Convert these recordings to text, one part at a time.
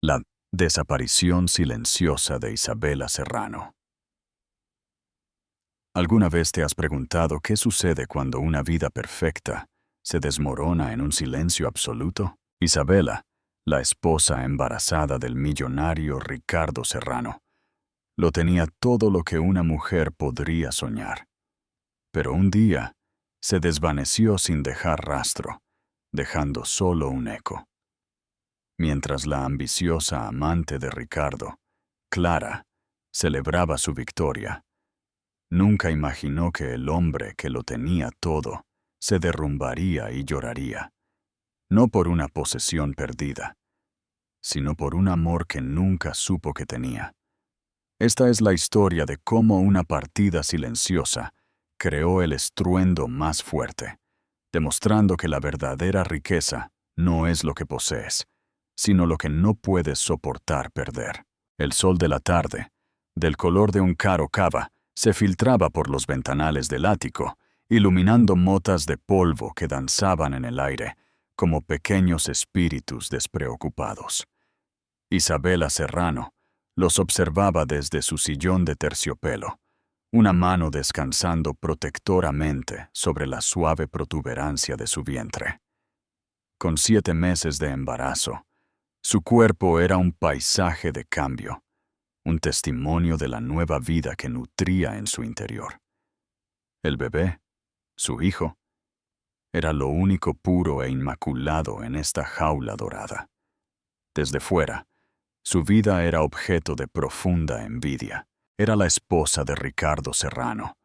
La desaparición silenciosa de Isabela Serrano. ¿Alguna vez te has preguntado qué sucede cuando una vida perfecta se desmorona en un silencio absoluto? Isabela, la esposa embarazada del millonario Ricardo Serrano, lo tenía todo lo que una mujer podría soñar. Pero un día se desvaneció sin dejar rastro, dejando solo un eco. Mientras la ambiciosa amante de Ricardo, Clara, celebraba su victoria, nunca imaginó que el hombre que lo tenía todo se derrumbaría y lloraría, no por una posesión perdida, sino por un amor que nunca supo que tenía. Esta es la historia de cómo una partida silenciosa creó el estruendo más fuerte, demostrando que la verdadera riqueza no es lo que posees, sino lo que no puedes soportar perder. El sol de la tarde, del color de un caro cava, se filtraba por los ventanales del ático, iluminando motas de polvo que danzaban en el aire, como pequeños espíritus despreocupados. Isabela Serrano los observaba desde su sillón de terciopelo, una mano descansando protectoramente sobre la suave protuberancia de su vientre. Con 7 meses de embarazo, su cuerpo era un paisaje de cambio, un testimonio de la nueva vida que nutría en su interior. El bebé, su hijo, era lo único puro e inmaculado en esta jaula dorada. Desde fuera, su vida era objeto de profunda envidia. Era la esposa de Ricardo Serrano,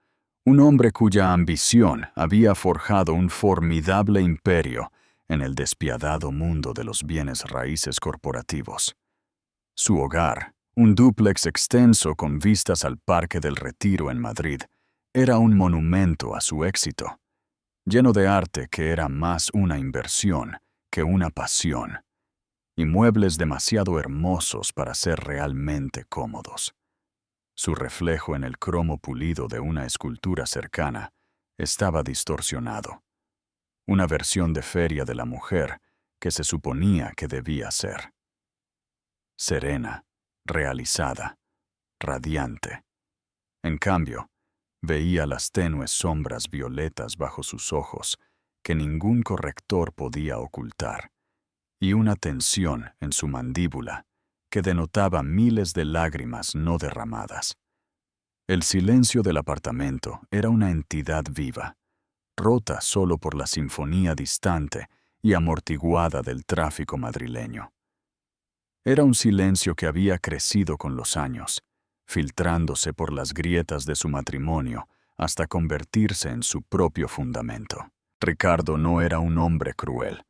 un hombre cuya ambición había forjado un formidable imperio en el despiadado mundo de los bienes raíces corporativos. Su hogar, un dúplex extenso con vistas al Parque del Retiro en Madrid, era un monumento a su éxito, lleno de arte que era más una inversión que una pasión, y muebles demasiado hermosos para ser realmente cómodos. Su reflejo en el cromo pulido de una escultura cercana estaba distorsionado, una versión de feria de la mujer que se suponía que debía ser. Serena, realizada, radiante. En cambio, veía las tenues sombras violetas bajo sus ojos que ningún corrector podía ocultar, y una tensión en su mandíbula que denotaba miles de lágrimas no derramadas. El silencio del apartamento era una entidad viva, rota solo por la sinfonía distante y amortiguada del tráfico madrileño. Era un silencio que había crecido con los años, filtrándose por las grietas de su matrimonio hasta convertirse en su propio fundamento. Ricardo no era un hombre cruel,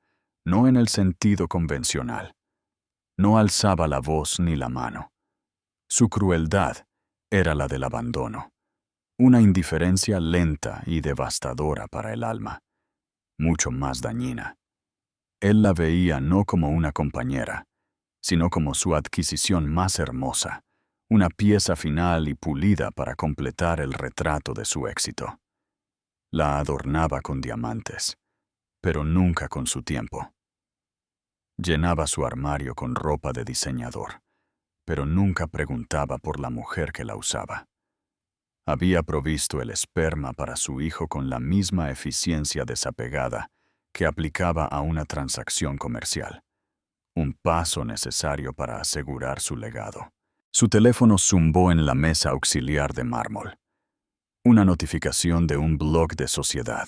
no en el sentido convencional. No alzaba la voz ni la mano. Su crueldad era la del abandono, una indiferencia lenta y devastadora para el alma, mucho más dañina. Él la veía no como una compañera, sino como su adquisición más hermosa, una pieza final y pulida para completar el retrato de su éxito. La adornaba con diamantes, pero nunca con su tiempo. Llenaba su armario con ropa de diseñador, pero nunca preguntaba por la mujer que la usaba. Había provisto el esperma para su hijo con la misma eficiencia desapegada que aplicaba a una transacción comercial, un paso necesario para asegurar su legado. Su teléfono zumbó en la mesa auxiliar de mármol. Una notificación de un blog de sociedad.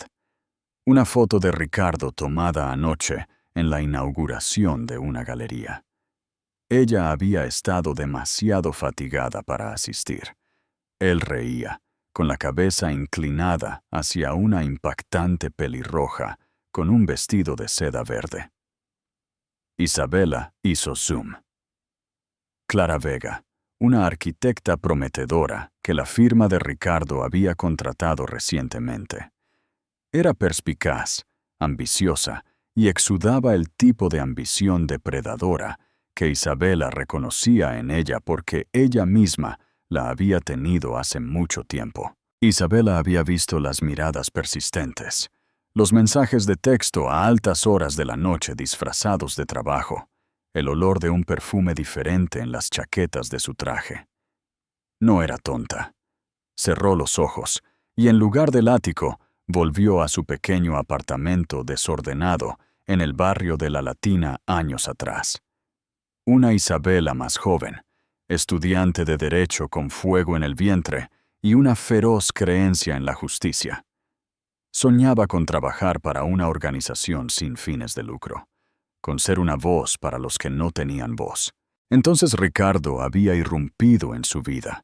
Una foto de Ricardo tomada anoche en la inauguración de una galería. Ella había estado demasiado fatigada para asistir. Él reía, con la cabeza inclinada hacia una impactante pelirroja con un vestido de seda verde. Isabela hizo zoom. Clara Vega, una arquitecta prometedora que la firma de Ricardo había contratado recientemente. Era perspicaz, ambiciosa y exudaba el tipo de ambición depredadora que Isabela reconocía en ella porque ella misma la había tenido hace mucho tiempo. Isabela había visto las miradas persistentes, los mensajes de texto a altas horas de la noche disfrazados de trabajo, el olor de un perfume diferente en las chaquetas de su traje. No era tonta. Cerró los ojos y en lugar del ático, volvió a su pequeño apartamento desordenado en el barrio de La Latina años atrás. Una Isabela más joven, estudiante de derecho con fuego en el vientre y una feroz creencia en la justicia. Soñaba con trabajar para una organización sin fines de lucro, con ser una voz para los que no tenían voz. Entonces Ricardo había irrumpido en su vida,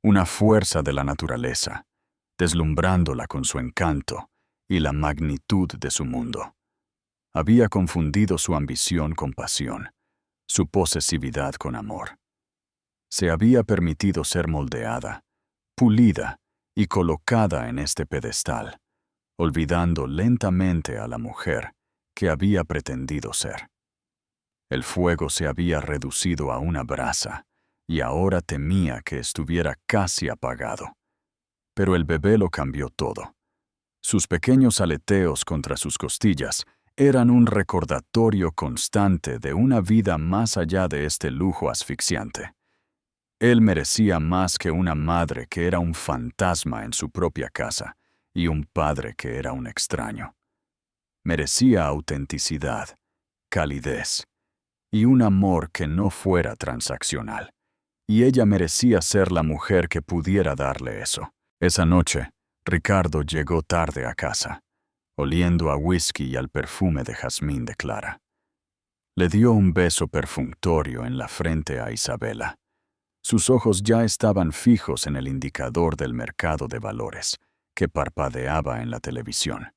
una fuerza de la naturaleza, deslumbrándola con su encanto y la magnitud de su mundo. Había confundido su ambición con pasión, su posesividad con amor. Se había permitido ser moldeada, pulida y colocada en este pedestal, olvidando lentamente a la mujer que había pretendido ser. El fuego se había reducido a una brasa y ahora temía que estuviera casi apagado. Pero el bebé lo cambió todo. Sus pequeños aleteos contra sus costillas eran un recordatorio constante de una vida más allá de este lujo asfixiante. Él merecía más que una madre que era un fantasma en su propia casa y un padre que era un extraño. Merecía autenticidad, calidez y un amor que no fuera transaccional. Y ella merecía ser la mujer que pudiera darle eso. Esa noche, Ricardo llegó tarde a casa, oliendo a whisky y al perfume de jazmín de Clara. Le dio un beso perfunctorio en la frente a Isabela. Sus ojos ya estaban fijos en el indicador del mercado de valores, que parpadeaba en la televisión.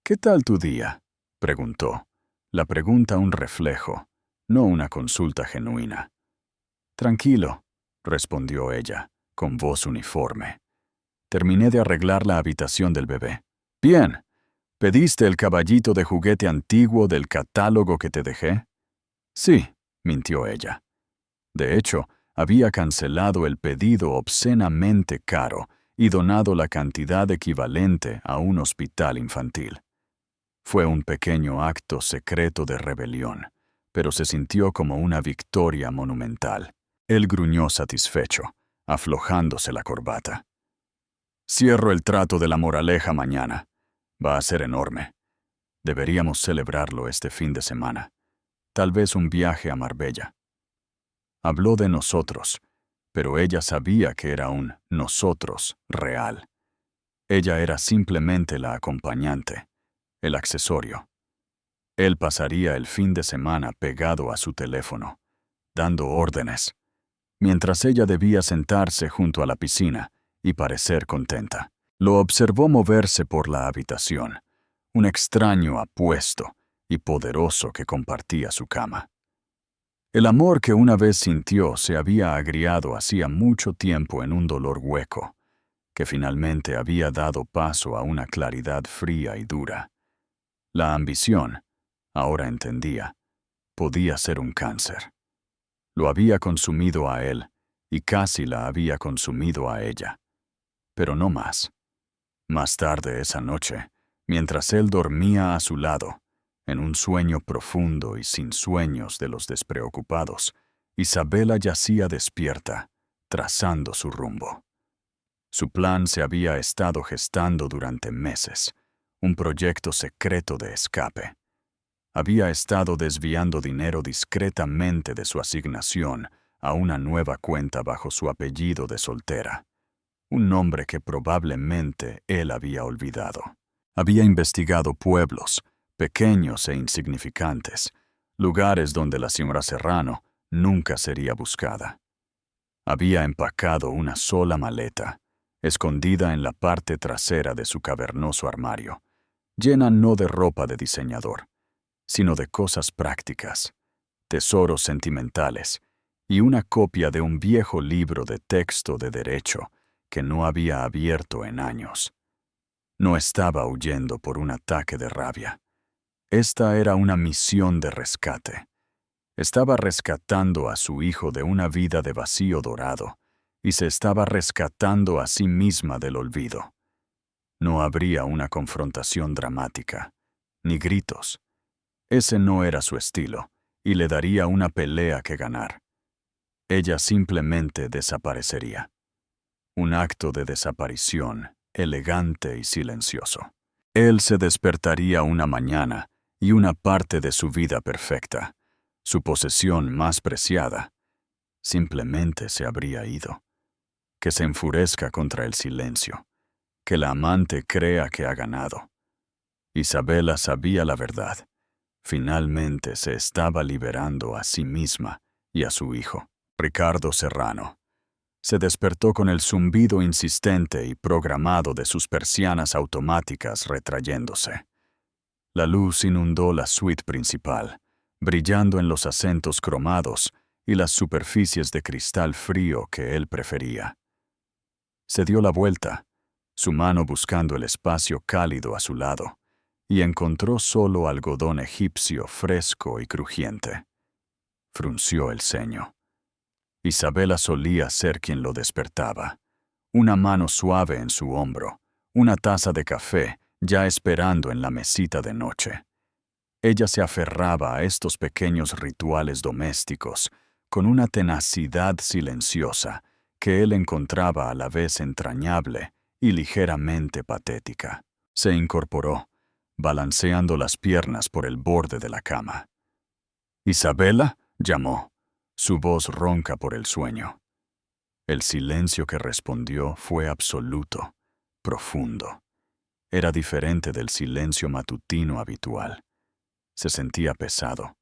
«¿Qué tal tu día?», preguntó. La pregunta un reflejo, no una consulta genuina. «Tranquilo», respondió ella, con voz uniforme. «Terminé de arreglar la habitación del bebé». «Bien. ¿Pediste el caballito de juguete antiguo del catálogo que te dejé?» «Sí», mintió ella. De hecho, había cancelado el pedido obscenamente caro y donado la cantidad equivalente a un hospital infantil. Fue un pequeño acto secreto de rebelión, pero se sintió como una victoria monumental. Él gruñó satisfecho, aflojándose la corbata. «Cierro el trato de la moraleja mañana. Va a ser enorme. Deberíamos celebrarlo este fin de semana. Tal vez un viaje a Marbella». Habló de nosotros, pero ella sabía que era un nosotros real. Ella era simplemente la acompañante, el accesorio. Él pasaría el fin de semana pegado a su teléfono, dando órdenes, mientras ella debía sentarse junto a la piscina y parecer contenta. Lo observó moverse por la habitación, un extraño apuesto y poderoso que compartía su cama. El amor que una vez sintió se había agriado hacía mucho tiempo en un dolor hueco, que finalmente había dado paso a una claridad fría y dura. La ambición, ahora entendía, podía ser un cáncer. Lo había consumido a él y casi la había consumido a ella. Pero no más. Más tarde esa noche, mientras él dormía a su lado, en un sueño profundo y sin sueños de los despreocupados, Isabela yacía despierta, trazando su rumbo. Su plan se había estado gestando durante meses, un proyecto secreto de escape. Había estado desviando dinero discretamente de su asignación a una nueva cuenta bajo su apellido de soltera, un nombre que probablemente él había olvidado. Había investigado pueblos, pequeños e insignificantes, lugares donde la señora Serrano nunca sería buscada. Había empacado una sola maleta, escondida en la parte trasera de su cavernoso armario, llena no de ropa de diseñador, sino de cosas prácticas, tesoros sentimentales y una copia de un viejo libro de texto de derecho que no había abierto en años. No estaba huyendo por un ataque de rabia. Esta era una misión de rescate. Estaba rescatando a su hijo de una vida de vacío dorado y se estaba rescatando a sí misma del olvido. No habría una confrontación dramática, ni gritos. Ese no era su estilo, y le daría una pelea que ganar. Ella simplemente desaparecería. Un acto de desaparición, elegante y silencioso. Él se despertaría una mañana y una parte de su vida perfecta, su posesión más preciada, simplemente se habría ido. Que se enfurezca contra el silencio, que la amante crea que ha ganado. Isabela sabía la verdad. Finalmente se estaba liberando a sí misma y a su hijo, Ricardo Serrano. Se despertó con el zumbido insistente y programado de sus persianas automáticas retrayéndose. La luz inundó la suite principal, brillando en los acentos cromados y las superficies de cristal frío que él prefería. Se dio la vuelta, su mano buscando el espacio cálido a su lado, y encontró solo algodón egipcio fresco y crujiente. Frunció el ceño. Isabela solía ser quien lo despertaba. Una mano suave en su hombro, una taza de café ya esperando en la mesita de noche. Ella se aferraba a estos pequeños rituales domésticos con una tenacidad silenciosa que él encontraba a la vez entrañable y ligeramente patética. Se incorporó, balanceando las piernas por el borde de la cama. «¿Isabela?», llamó, su voz ronca por el sueño. El silencio que respondió fue absoluto, profundo. Era diferente del silencio matutino habitual. Se sentía pesado,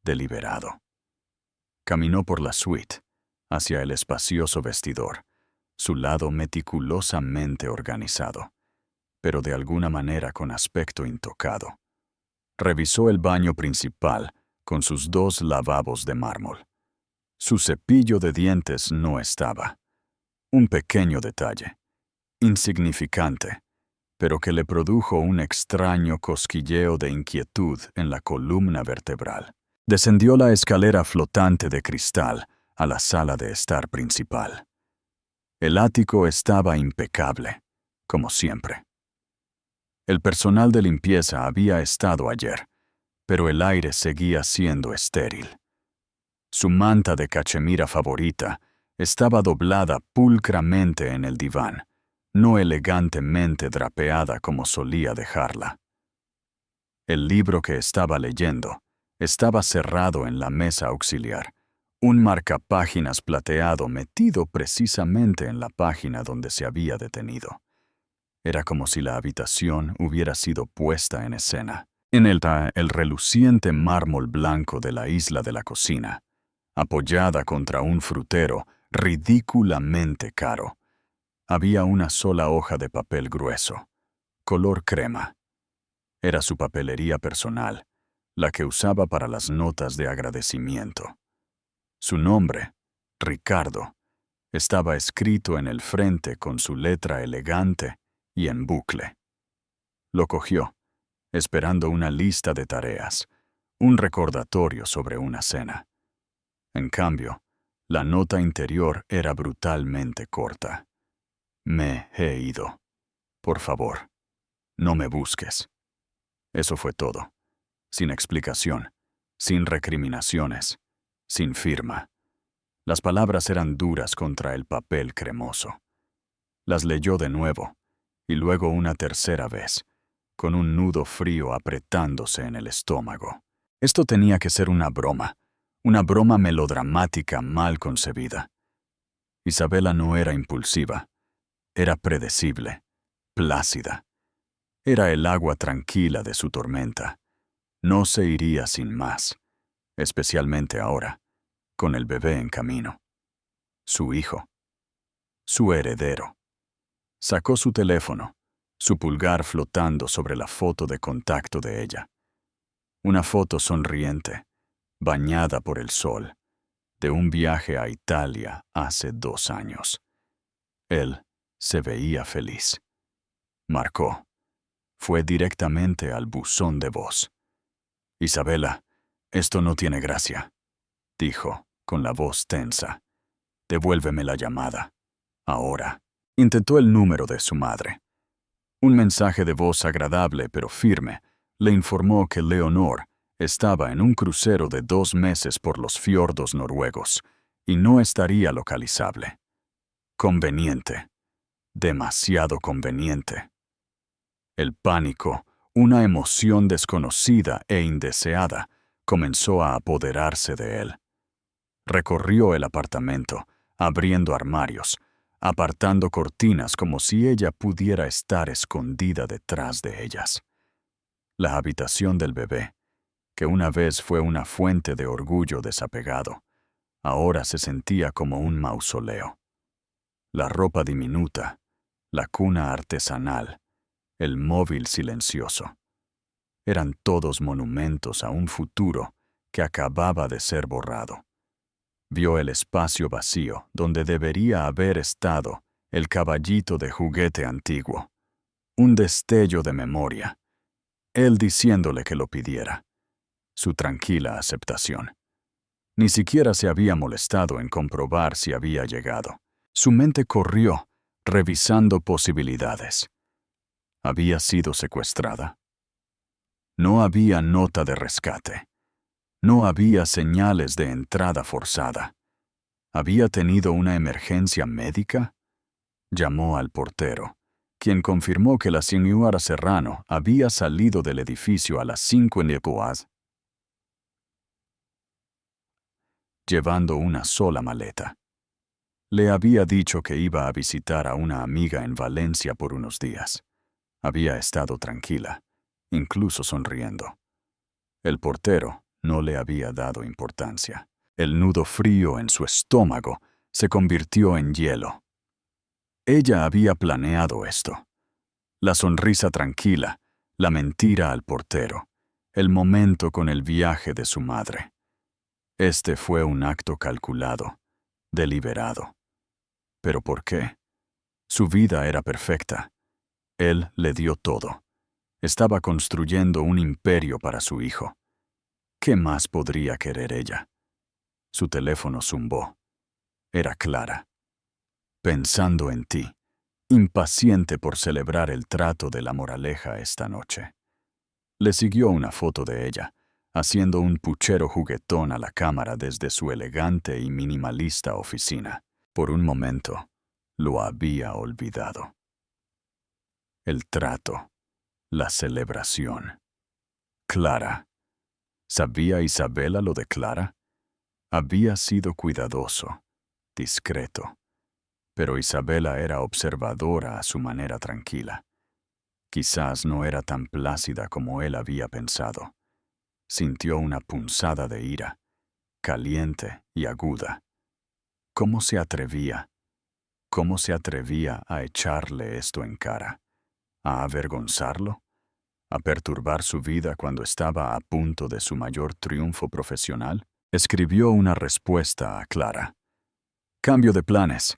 deliberado. Caminó por la suite, hacia el espacioso vestidor, su lado meticulosamente organizado, pero de alguna manera con aspecto intocado. Revisó el baño principal con sus 2 lavabos de mármol. Su cepillo de dientes no estaba. Un pequeño detalle, insignificante, pero que le produjo un extraño cosquilleo de inquietud en la columna vertebral. Descendió la escalera flotante de cristal a la sala de estar principal. El ático estaba impecable, como siempre. El personal de limpieza había estado ayer, pero el aire seguía siendo estéril. Su manta de cachemira favorita estaba doblada pulcramente en el diván, no elegantemente drapeada como solía dejarla. El libro que estaba leyendo estaba cerrado en la mesa auxiliar, un marcapáginas plateado metido precisamente en la página donde se había detenido. Era como si la habitación hubiera sido puesta en escena. En el reluciente mármol blanco de la isla de la cocina, apoyada contra un frutero ridículamente caro, había una sola hoja de papel grueso, color crema. Era su papelería personal, la que usaba para las notas de agradecimiento. Su nombre, Ricardo, estaba escrito en el frente con su letra elegante y en bucle. Lo cogió, esperando una lista de tareas, un recordatorio sobre una cena. En cambio, la nota interior era brutalmente corta. «Me he ido. Por favor, no me busques». Eso fue todo. Sin explicación, sin recriminaciones, sin firma. Las palabras eran duras contra el papel cremoso. Las leyó de nuevo, y luego una tercera vez, con un nudo frío apretándose en el estómago. Esto tenía que ser una broma melodramática mal concebida. Isabela no era impulsiva, era predecible, plácida. Era el agua tranquila de su tormenta. No se iría sin más, especialmente ahora, con el bebé en camino. Su hijo. Su heredero. Sacó su teléfono, su pulgar flotando sobre la foto de contacto de ella. Una foto sonriente, bañada por el sol, de un viaje a Italia hace 2 años. Él se veía feliz. Marcó. Fue directamente al buzón de voz. «Isabela, esto no tiene gracia», dijo, con la voz tensa. «Devuélveme la llamada. Ahora». Intentó el número de su madre. Un mensaje de voz agradable pero firme le informó que Leonor Estaba en un crucero de 2 meses por los fiordos noruegos y no estaría localizable. Conveniente. Demasiado conveniente. El pánico, una emoción desconocida e indeseada, comenzó a apoderarse de él. Recorrió el apartamento, abriendo armarios, apartando cortinas como si ella pudiera estar escondida detrás de ellas. La habitación del bebé, que una vez fue una fuente de orgullo desapegado, ahora se sentía como un mausoleo. La ropa diminuta, la cuna artesanal, el móvil silencioso. Eran todos monumentos a un futuro que acababa de ser borrado. Vio el espacio vacío donde debería haber estado el caballito de juguete antiguo. Un destello de memoria. Él diciéndole que lo pidiera. Su tranquila aceptación. Ni siquiera se había molestado en comprobar si había llegado. Su mente corrió, revisando posibilidades. ¿Había sido secuestrada? No había nota de rescate. No había señales de entrada forzada. ¿Había tenido una emergencia médica? Llamó al portero, quien confirmó que la señora Serrano había salido del edificio a las 5 en Ecoaz, llevando una sola maleta. Le había dicho que iba a visitar a una amiga en Valencia por unos días. Había estado tranquila, incluso sonriendo. El portero no le había dado importancia. El nudo frío en su estómago se convirtió en hielo. Ella había planeado esto. La sonrisa tranquila, la mentira al portero, el momento con el viaje de su madre. Este fue un acto calculado, deliberado. ¿Pero por qué? Su vida era perfecta. Él le dio todo. Estaba construyendo un imperio para su hijo. ¿Qué más podría querer ella? Su teléfono zumbó. Era Clara. Pensando en ti, impaciente por celebrar el trato de la moraleja esta noche. Le siguió una foto de ella, haciendo un puchero juguetón a la cámara desde su elegante y minimalista oficina. Por un momento, lo había olvidado. El trato, la celebración. Clara. ¿Sabía Isabela lo de Clara? Había sido cuidadoso, discreto. Pero Isabela era observadora a su manera tranquila. Quizás no era tan plácida como él había pensado. Sintió una punzada de ira, caliente y aguda. ¿Cómo se atrevía? ¿Cómo se atrevía a echarle esto en cara? ¿A avergonzarlo? ¿A perturbar su vida cuando estaba a punto de su mayor triunfo profesional? Escribió una respuesta a Clara. Cambio de planes.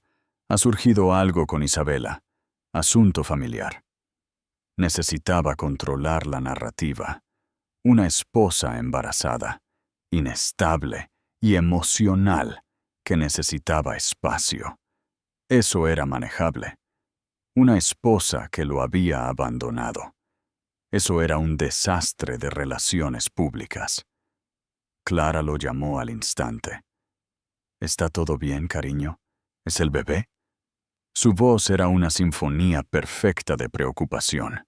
Ha surgido algo con Isabela. Asunto familiar. Necesitaba controlar la narrativa. Una esposa embarazada, inestable y emocional, que necesitaba espacio. Eso era manejable. Una esposa que lo había abandonado. Eso era un desastre de relaciones públicas. Clara lo llamó al instante. ¿Está todo bien, cariño? ¿Es el bebé? Su voz era una sinfonía perfecta de preocupación,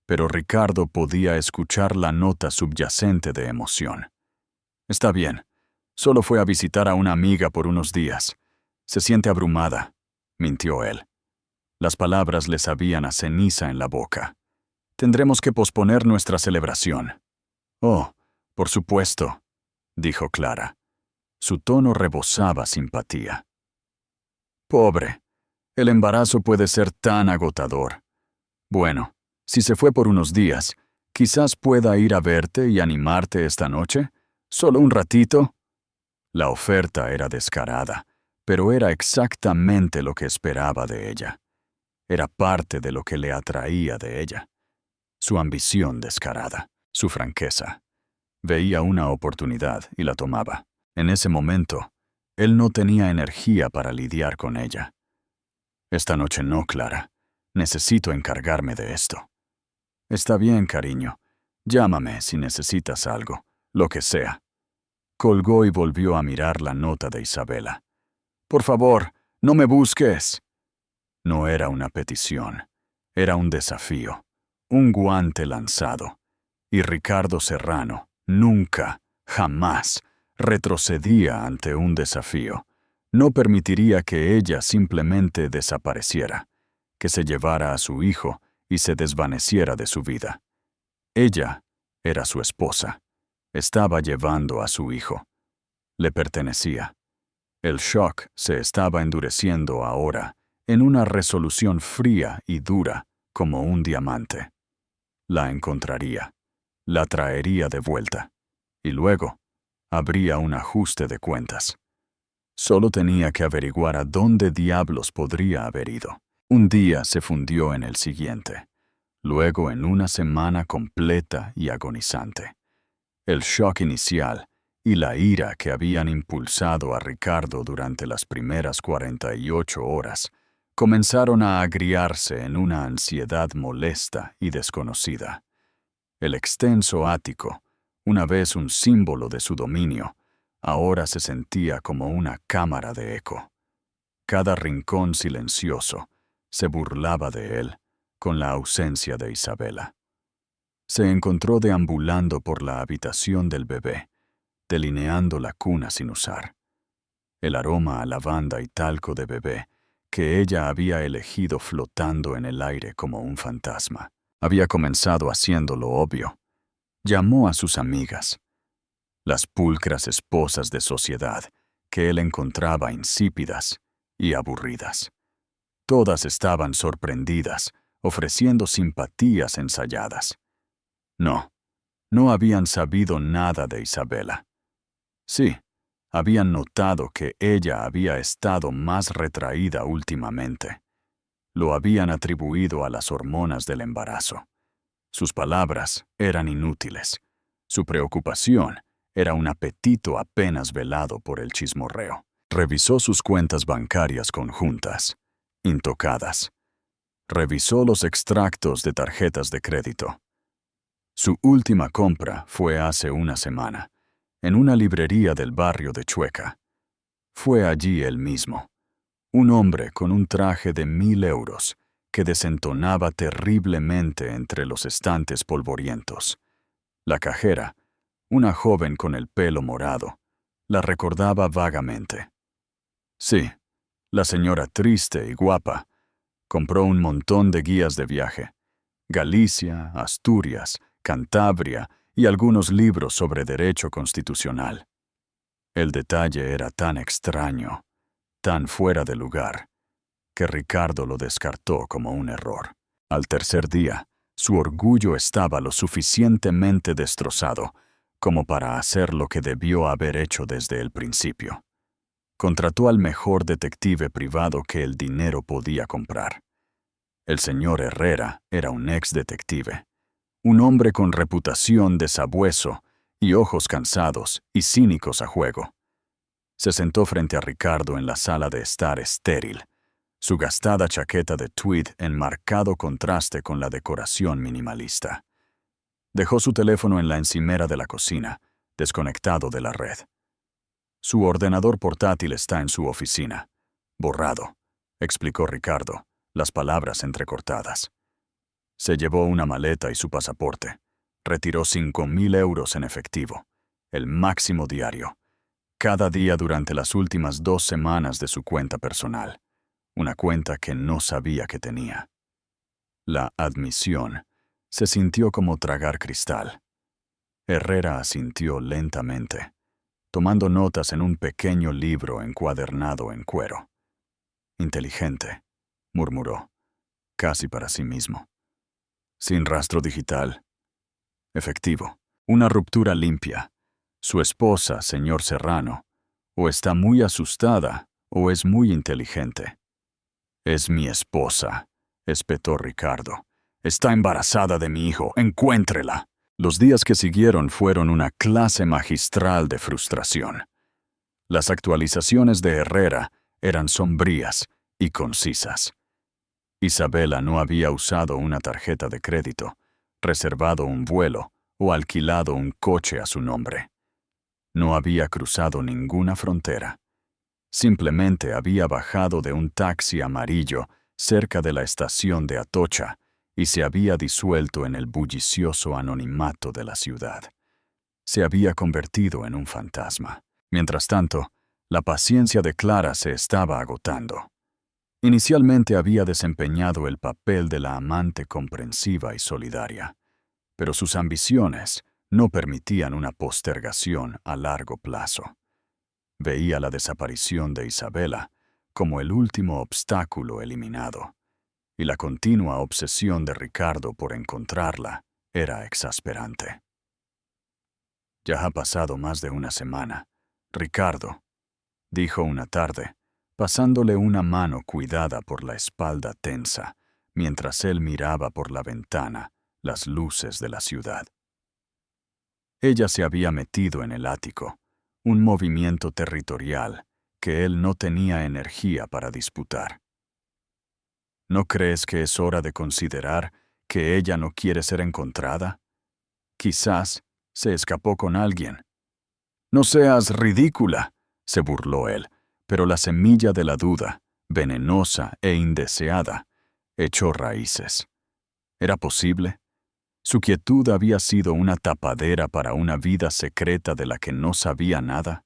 pero Ricardo podía escuchar la nota subyacente de emoción. Está bien. Solo fue a visitar a una amiga por unos días. Se siente abrumada, mintió él. Las palabras le sabían a ceniza en la boca. Tendremos que posponer nuestra celebración. Oh, por supuesto, dijo Clara. Su tono rebosaba simpatía. Pobre, el embarazo puede ser tan agotador. Bueno, si se fue por unos días, quizás pueda ir a verte y animarte esta noche. ¿Solo un ratito? La oferta era descarada, pero era exactamente lo que esperaba de ella. Era parte de lo que le atraía de ella. Su ambición descarada, su franqueza. Veía una oportunidad y la tomaba. En ese momento, él no tenía energía para lidiar con ella. Esta noche no, Clara. Necesito encargarme de esto. Está bien, cariño. Llámame si necesitas algo. Lo que sea. Colgó y volvió a mirar la nota de Isabela. Por favor, no me busques. No era una petición. Era un desafío. Un guante lanzado. Y Ricardo Serrano nunca, jamás, retrocedía ante un desafío. No permitiría que ella simplemente desapareciera, que se llevara a su hijo y se desvaneciera de su vida. Ella era su esposa. Estaba llevando a su hijo. Le pertenecía. El shock se estaba endureciendo ahora en una resolución fría y dura como un diamante. La encontraría. La traería de vuelta. Y luego habría un ajuste de cuentas. Solo tenía que averiguar a dónde diablos podría haber ido. Un día se fundió en el siguiente. Luego en una semana completa y agonizante. El shock inicial y la ira que habían impulsado a Ricardo durante las primeras 48 horas comenzaron a agriarse en una ansiedad molesta y desconocida. El extenso ático, una vez un símbolo de su dominio, ahora se sentía como una cámara de eco. Cada rincón silencioso se burlaba de él con la ausencia de Isabela. Se encontró deambulando por la habitación del bebé, delineando la cuna sin usar. El aroma a lavanda y talco de bebé que ella había elegido flotando en el aire como un fantasma. Había comenzado haciendo lo obvio. Llamó a sus amigas, las pulcras esposas de sociedad que él encontraba insípidas y aburridas. Todas estaban sorprendidas, ofreciendo simpatías ensayadas. No habían sabido nada de Isabela. Sí, habían notado que ella había estado más retraída últimamente. Lo habían atribuido a las hormonas del embarazo. Sus palabras eran inútiles. Su preocupación era un apetito apenas velado por el chismorreo. Revisó sus cuentas bancarias conjuntas, intocadas. Revisó los extractos de tarjetas de crédito. Su última compra fue hace una semana, en una librería del barrio de Chueca. Fue allí él mismo, un hombre con un traje de 1.000 euros que desentonaba terriblemente entre los estantes polvorientos. La cajera, una joven con el pelo morado, la recordaba vagamente. Sí, la señora triste y guapa. Compró un montón de guías de viaje. Galicia, Asturias, Cantabria y algunos libros sobre derecho constitucional. El detalle era tan extraño, tan fuera de lugar, que Ricardo lo descartó como un error. Al tercer día, su orgullo estaba lo suficientemente destrozado como para hacer lo que debió haber hecho desde el principio. Contrató al mejor detective privado que el dinero podía comprar. El señor Herrera era un ex detective. Un hombre con reputación de sabueso y ojos cansados y cínicos a juego. Se sentó frente a Ricardo en la sala de estar estéril, su gastada chaqueta de tweed en marcado contraste con la decoración minimalista. Dejó su teléfono en la encimera de la cocina, desconectado de la red. Su ordenador portátil está en su oficina. Borrado, explicó Ricardo, las palabras entrecortadas. Se llevó una maleta y su pasaporte. Retiró 5.000 euros en efectivo, el máximo diario, cada día durante las últimas 2 semanas de su cuenta personal, una cuenta que no sabía que tenía. La admisión se sintió como tragar cristal. Herrera asintió lentamente, tomando notas en un pequeño libro encuadernado en cuero. Inteligente, murmuró, casi para sí mismo. Sin rastro digital. Efectivo. Una ruptura limpia. Su esposa, señor Serrano, o está muy asustada o es muy inteligente. Es mi esposa, espetó Ricardo. Está embarazada de mi hijo. Encuéntrela. Los días que siguieron fueron una clase magistral de frustración. Las actualizaciones de Herrera eran sombrías y concisas. Isabela no había usado una tarjeta de crédito, reservado un vuelo o alquilado un coche a su nombre. No había cruzado ninguna frontera. Simplemente había bajado de un taxi amarillo cerca de la estación de Atocha y se había disuelto en el bullicioso anonimato de la ciudad. Se había convertido en un fantasma. Mientras tanto, la paciencia de Clara se estaba agotando. Inicialmente había desempeñado el papel de la amante comprensiva y solidaria, pero sus ambiciones no permitían una postergación a largo plazo. Veía la desaparición de Isabela como el último obstáculo eliminado, y la continua obsesión de Ricardo por encontrarla era exasperante. Ya ha pasado más de una semana, Ricardo, dijo una tarde, pasándole una mano cuidada por la espalda tensa, mientras él miraba por la ventana las luces de la ciudad. Ella se había metido en el ático, un movimiento territorial que él no tenía energía para disputar. ¿No crees que es hora de considerar que ella no quiere ser encontrada? Quizás se escapó con alguien. No seas ridícula, se burló él, pero la semilla de la duda, venenosa e indeseada, echó raíces. ¿Era posible? Su quietud había sido una tapadera para una vida secreta de la que no sabía nada.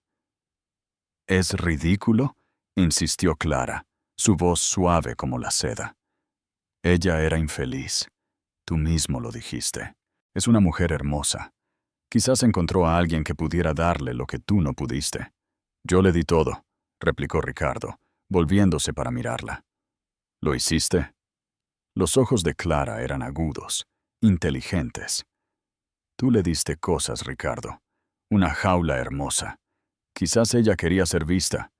¿Es ridículo?, insistió Clara, su voz suave como la seda. Ella era infeliz. Tú mismo lo dijiste. Es una mujer hermosa. Quizás encontró a alguien que pudiera darle lo que tú no pudiste. Yo le di todo, replicó Ricardo, volviéndose para mirarla. ¿Lo hiciste? Los ojos de Clara eran agudos, inteligentes. Tú le diste cosas, Ricardo. Una jaula hermosa. Quizás ella quería ser vista,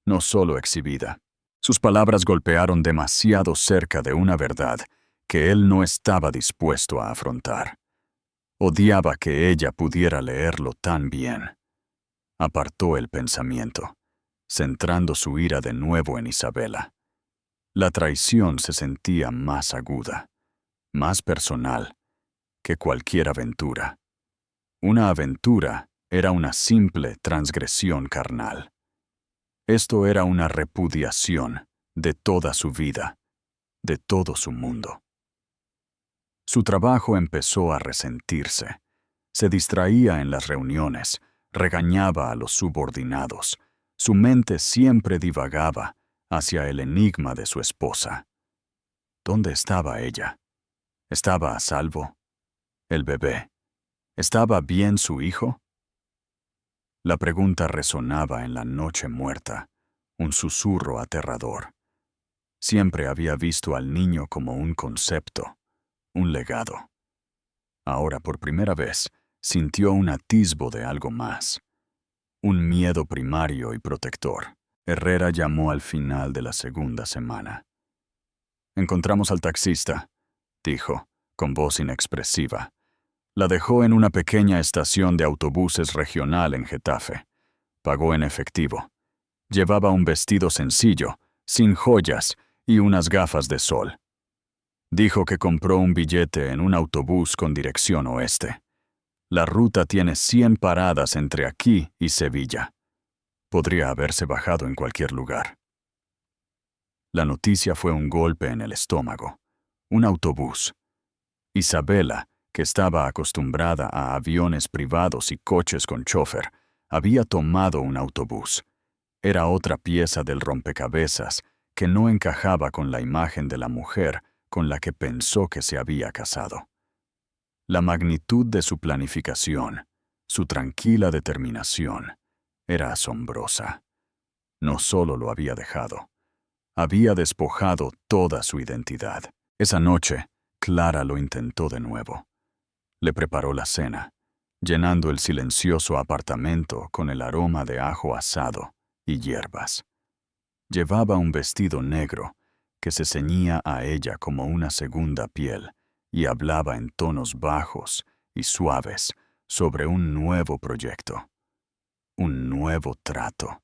no solo exhibida. Sus palabras golpearon demasiado cerca de una verdad que él no estaba dispuesto a afrontar. Odiaba que ella pudiera leerlo tan bien. Apartó el pensamiento, centrando su ira de nuevo en Isabela. La traición se sentía más aguda, más personal, que cualquier aventura. Una aventura era una simple transgresión carnal. Esto era una repudiación de toda su vida, de todo su mundo. Su trabajo empezó a resentirse. Se distraía en las reuniones, regañaba a los subordinados. Su mente siempre divagaba hacia el enigma de su esposa. ¿Dónde estaba ella? ¿Estaba a salvo? ¿El bebé? ¿Estaba bien su hijo? La pregunta resonaba en la noche muerta, un susurro aterrador. Siempre había visto al niño como un concepto, un legado. Ahora, por primera vez, sintió un atisbo de algo más. Un miedo primario y protector. Herrera llamó al final de la segunda semana. «Encontramos al taxista», dijo, con voz inexpresiva. La dejó en una pequeña estación de autobuses regional en Getafe. Pagó en efectivo. Llevaba un vestido sencillo, sin joyas y unas gafas de sol. Dijo que compró un billete en un autobús con dirección oeste. La ruta tiene 100 paradas entre aquí y Sevilla. Podría haberse bajado en cualquier lugar. La noticia fue un golpe en el estómago. Un autobús. Isabela, que estaba acostumbrada a aviones privados y coches con chofer, había tomado un autobús. Era otra pieza del rompecabezas que no encajaba con la imagen de la mujer con la que pensó que se había casado. La magnitud de su planificación, su tranquila determinación, era asombrosa. No solo lo había dejado, había despojado toda su identidad. Esa noche, Clara lo intentó de nuevo. Le preparó la cena, llenando el silencioso apartamento con el aroma de ajo asado y hierbas. Llevaba un vestido negro que se ceñía a ella como una segunda piel y hablaba en tonos bajos y suaves sobre un nuevo proyecto, un nuevo trato,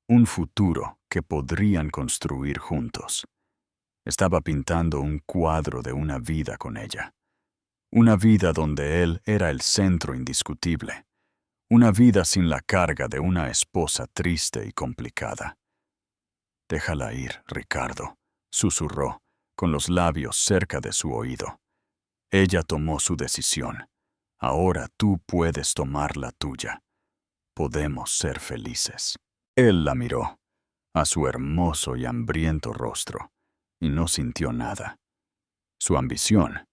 un futuro que podrían construir juntos. Estaba pintando un cuadro de una vida con ella. Una vida donde él era el centro indiscutible. Una vida sin la carga de una esposa triste y complicada. «Déjala ir, Ricardo», susurró, con los labios cerca de su oído. Ella tomó su decisión. Ahora tú puedes tomar la tuya. Podemos ser felices. Él la miró, a su hermoso y hambriento rostro, y no sintió nada. Su ambición,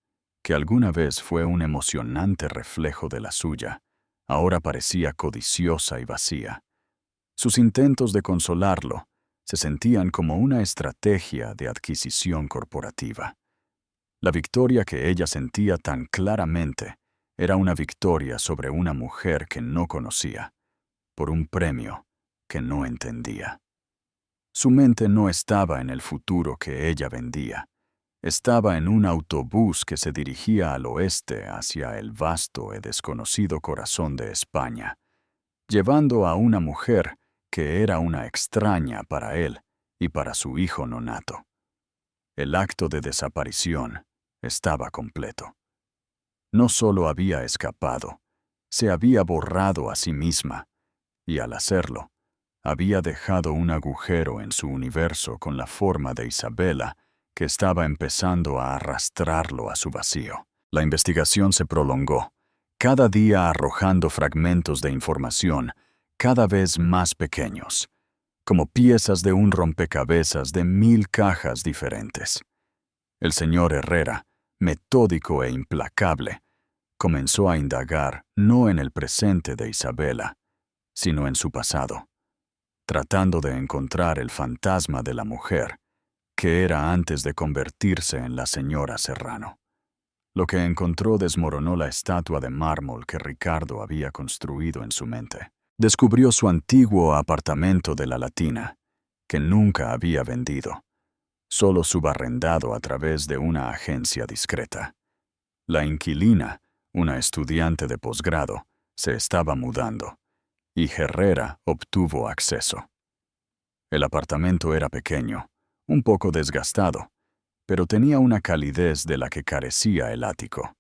que alguna vez fue un emocionante reflejo de la suya, ahora parecía codiciosa y vacía. Sus intentos de consolarlo se sentían como una estrategia de adquisición corporativa. La victoria que ella sentía tan claramente era una victoria sobre una mujer que no conocía, por un premio que no entendía. Su mente no estaba en el futuro que ella vendía. Estaba en un autobús que se dirigía al oeste hacia el vasto y desconocido corazón de España, llevando a una mujer que era una extraña para él y para su hijo nonato. El acto de desaparición estaba completo. No solo había escapado, se había borrado a sí misma, y al hacerlo, había dejado un agujero en su universo con la forma de Isabela, que estaba empezando a arrastrarlo a su vacío. La investigación se prolongó, cada día arrojando fragmentos de información cada vez más pequeños, como piezas de un rompecabezas de 1000 cajas diferentes. El señor Herrera, metódico e implacable, comenzó a indagar no en el presente de Isabela, sino en su pasado, tratando de encontrar el fantasma de la mujer que era antes de convertirse en la señora Serrano. Lo que encontró desmoronó la estatua de mármol que Ricardo había construido en su mente. Descubrió su antiguo apartamento de la Latina, que nunca había vendido, solo subarrendado a través de una agencia discreta. La inquilina, una estudiante de posgrado, se estaba mudando, y Herrera obtuvo acceso. El apartamento era pequeño, un poco desgastado, pero tenía una calidez de la que carecía el ático.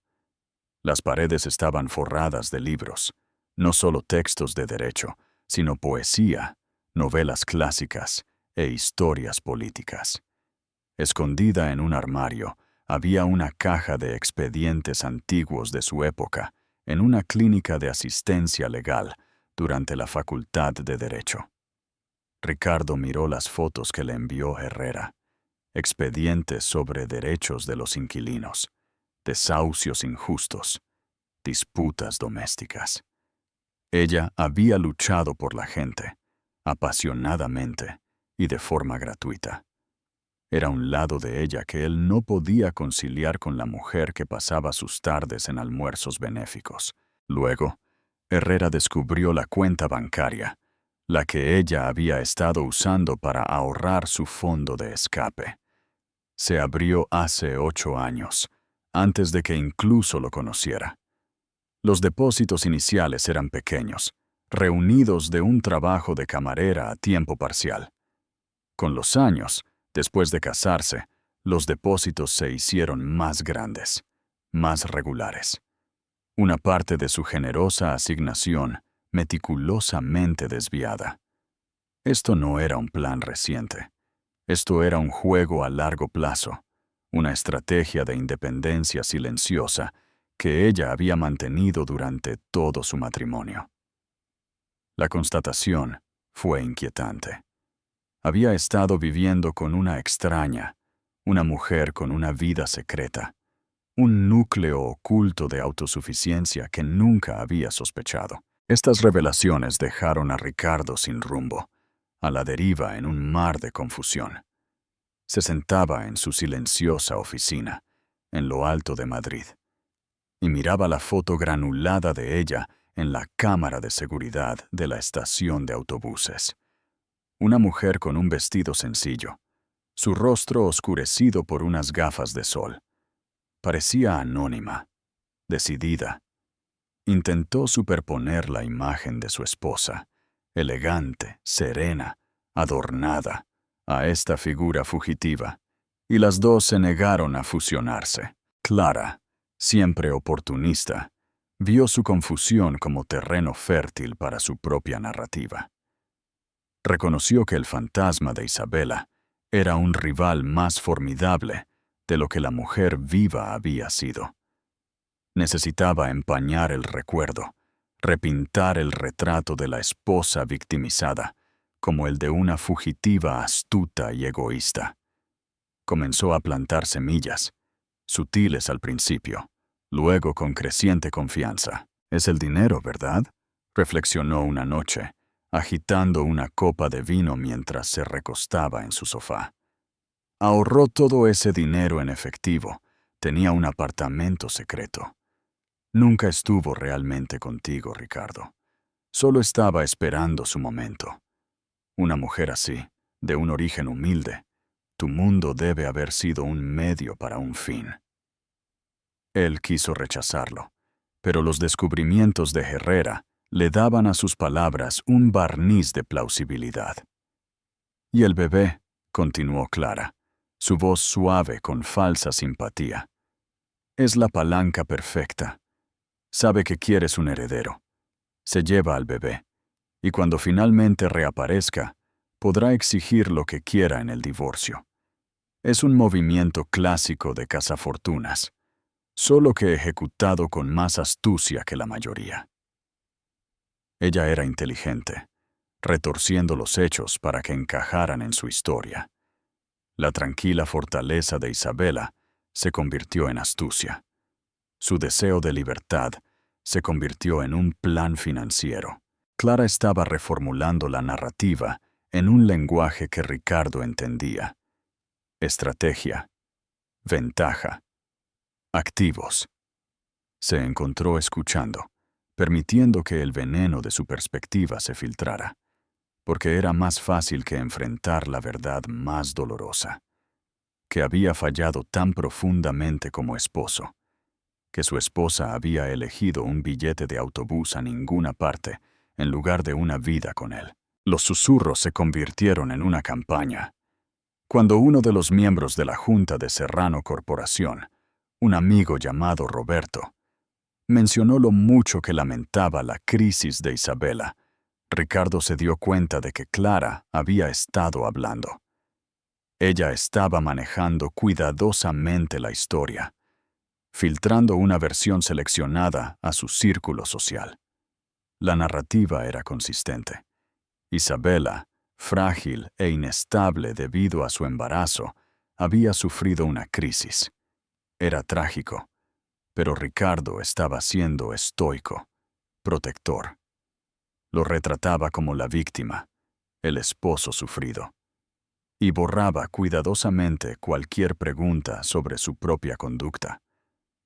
Las paredes estaban forradas de libros, no solo textos de derecho, sino poesía, novelas clásicas e historias políticas. Escondida en un armario, había una caja de expedientes antiguos de su época en una clínica de asistencia legal durante la Facultad de Derecho. Ricardo miró las fotos que le envió Herrera, expedientes sobre derechos de los inquilinos, desahucios injustos, disputas domésticas. Ella había luchado por la gente, apasionadamente y de forma gratuita. Era un lado de ella que él no podía conciliar con la mujer que pasaba sus tardes en almuerzos benéficos. Luego, Herrera descubrió la cuenta bancaria, la que ella había estado usando para ahorrar su fondo de escape. Se abrió hace 8 años, antes de que incluso lo conociera. Los depósitos iniciales eran pequeños, reunidos de un trabajo de camarera a tiempo parcial. Con los años, después de casarse, los depósitos se hicieron más grandes, más regulares. Una parte de su generosa asignación meticulosamente desviada. Esto no era un plan reciente. Esto era un juego a largo plazo, una estrategia de independencia silenciosa que ella había mantenido durante todo su matrimonio. La constatación fue inquietante. Había estado viviendo con una extraña, una mujer con una vida secreta, un núcleo oculto de autosuficiencia que nunca había sospechado. Estas revelaciones dejaron a Ricardo sin rumbo, a la deriva en un mar de confusión. Se sentaba en su silenciosa oficina, en lo alto de Madrid, y miraba la foto granulada de ella en la cámara de seguridad de la estación de autobuses. Una mujer con un vestido sencillo, su rostro oscurecido por unas gafas de sol. Parecía anónima, decidida. Intentó superponer la imagen de su esposa, elegante, serena, adornada, a esta figura fugitiva, y las dos se negaron a fusionarse. Clara, siempre oportunista, vio su confusión como terreno fértil para su propia narrativa. Reconoció que el fantasma de Isabela era un rival más formidable de lo que la mujer viva había sido. Necesitaba empañar el recuerdo, repintar el retrato de la esposa victimizada como el de una fugitiva astuta y egoísta. Comenzó a plantar semillas, sutiles al principio, luego con creciente confianza. «Es el dinero, ¿verdad?», reflexionó una noche, agitando una copa de vino mientras se recostaba en su sofá. Ahorró todo ese dinero en efectivo, tenía un apartamento secreto. Nunca estuvo realmente contigo, Ricardo. Solo estaba esperando su momento. Una mujer así, de un origen humilde, tu mundo debe haber sido un medio para un fin. Él quiso rechazarlo, pero los descubrimientos de Herrera le daban a sus palabras un barniz de plausibilidad. «Y el bebé», continuó Clara, su voz suave con falsa simpatía, «es la palanca perfecta. Sabe que quieres un heredero. Se lleva al bebé, y cuando finalmente reaparezca, podrá exigir lo que quiera en el divorcio. Es un movimiento clásico de cazafortunas, solo que ejecutado con más astucia que la mayoría». Ella era inteligente, retorciendo los hechos para que encajaran en su historia. La tranquila fortaleza de Isabela se convirtió en astucia. Su deseo de libertad se convirtió en un plan financiero. Clara estaba reformulando la narrativa en un lenguaje que Ricardo entendía. Estrategia, ventaja, activos. Se encontró escuchando, permitiendo que el veneno de su perspectiva se filtrara, porque era más fácil que enfrentar la verdad más dolorosa, que había fallado tan profundamente como esposo, que su esposa había elegido un billete de autobús a ninguna parte en lugar de una vida con él. Los susurros se convirtieron en una campaña. Cuando uno de los miembros de la Junta de Serrano Corporación, un amigo llamado Roberto, mencionó lo mucho que lamentaba la crisis de Isabela, Ricardo se dio cuenta de que Clara había estado hablando. Ella estaba manejando cuidadosamente la historia, filtrando una versión seleccionada a su círculo social. La narrativa era consistente. Isabela, frágil e inestable debido a su embarazo, había sufrido una crisis. Era trágico, pero Ricardo estaba siendo estoico, protector. Lo retrataba como la víctima, el esposo sufrido, y borraba cuidadosamente cualquier pregunta sobre su propia conducta,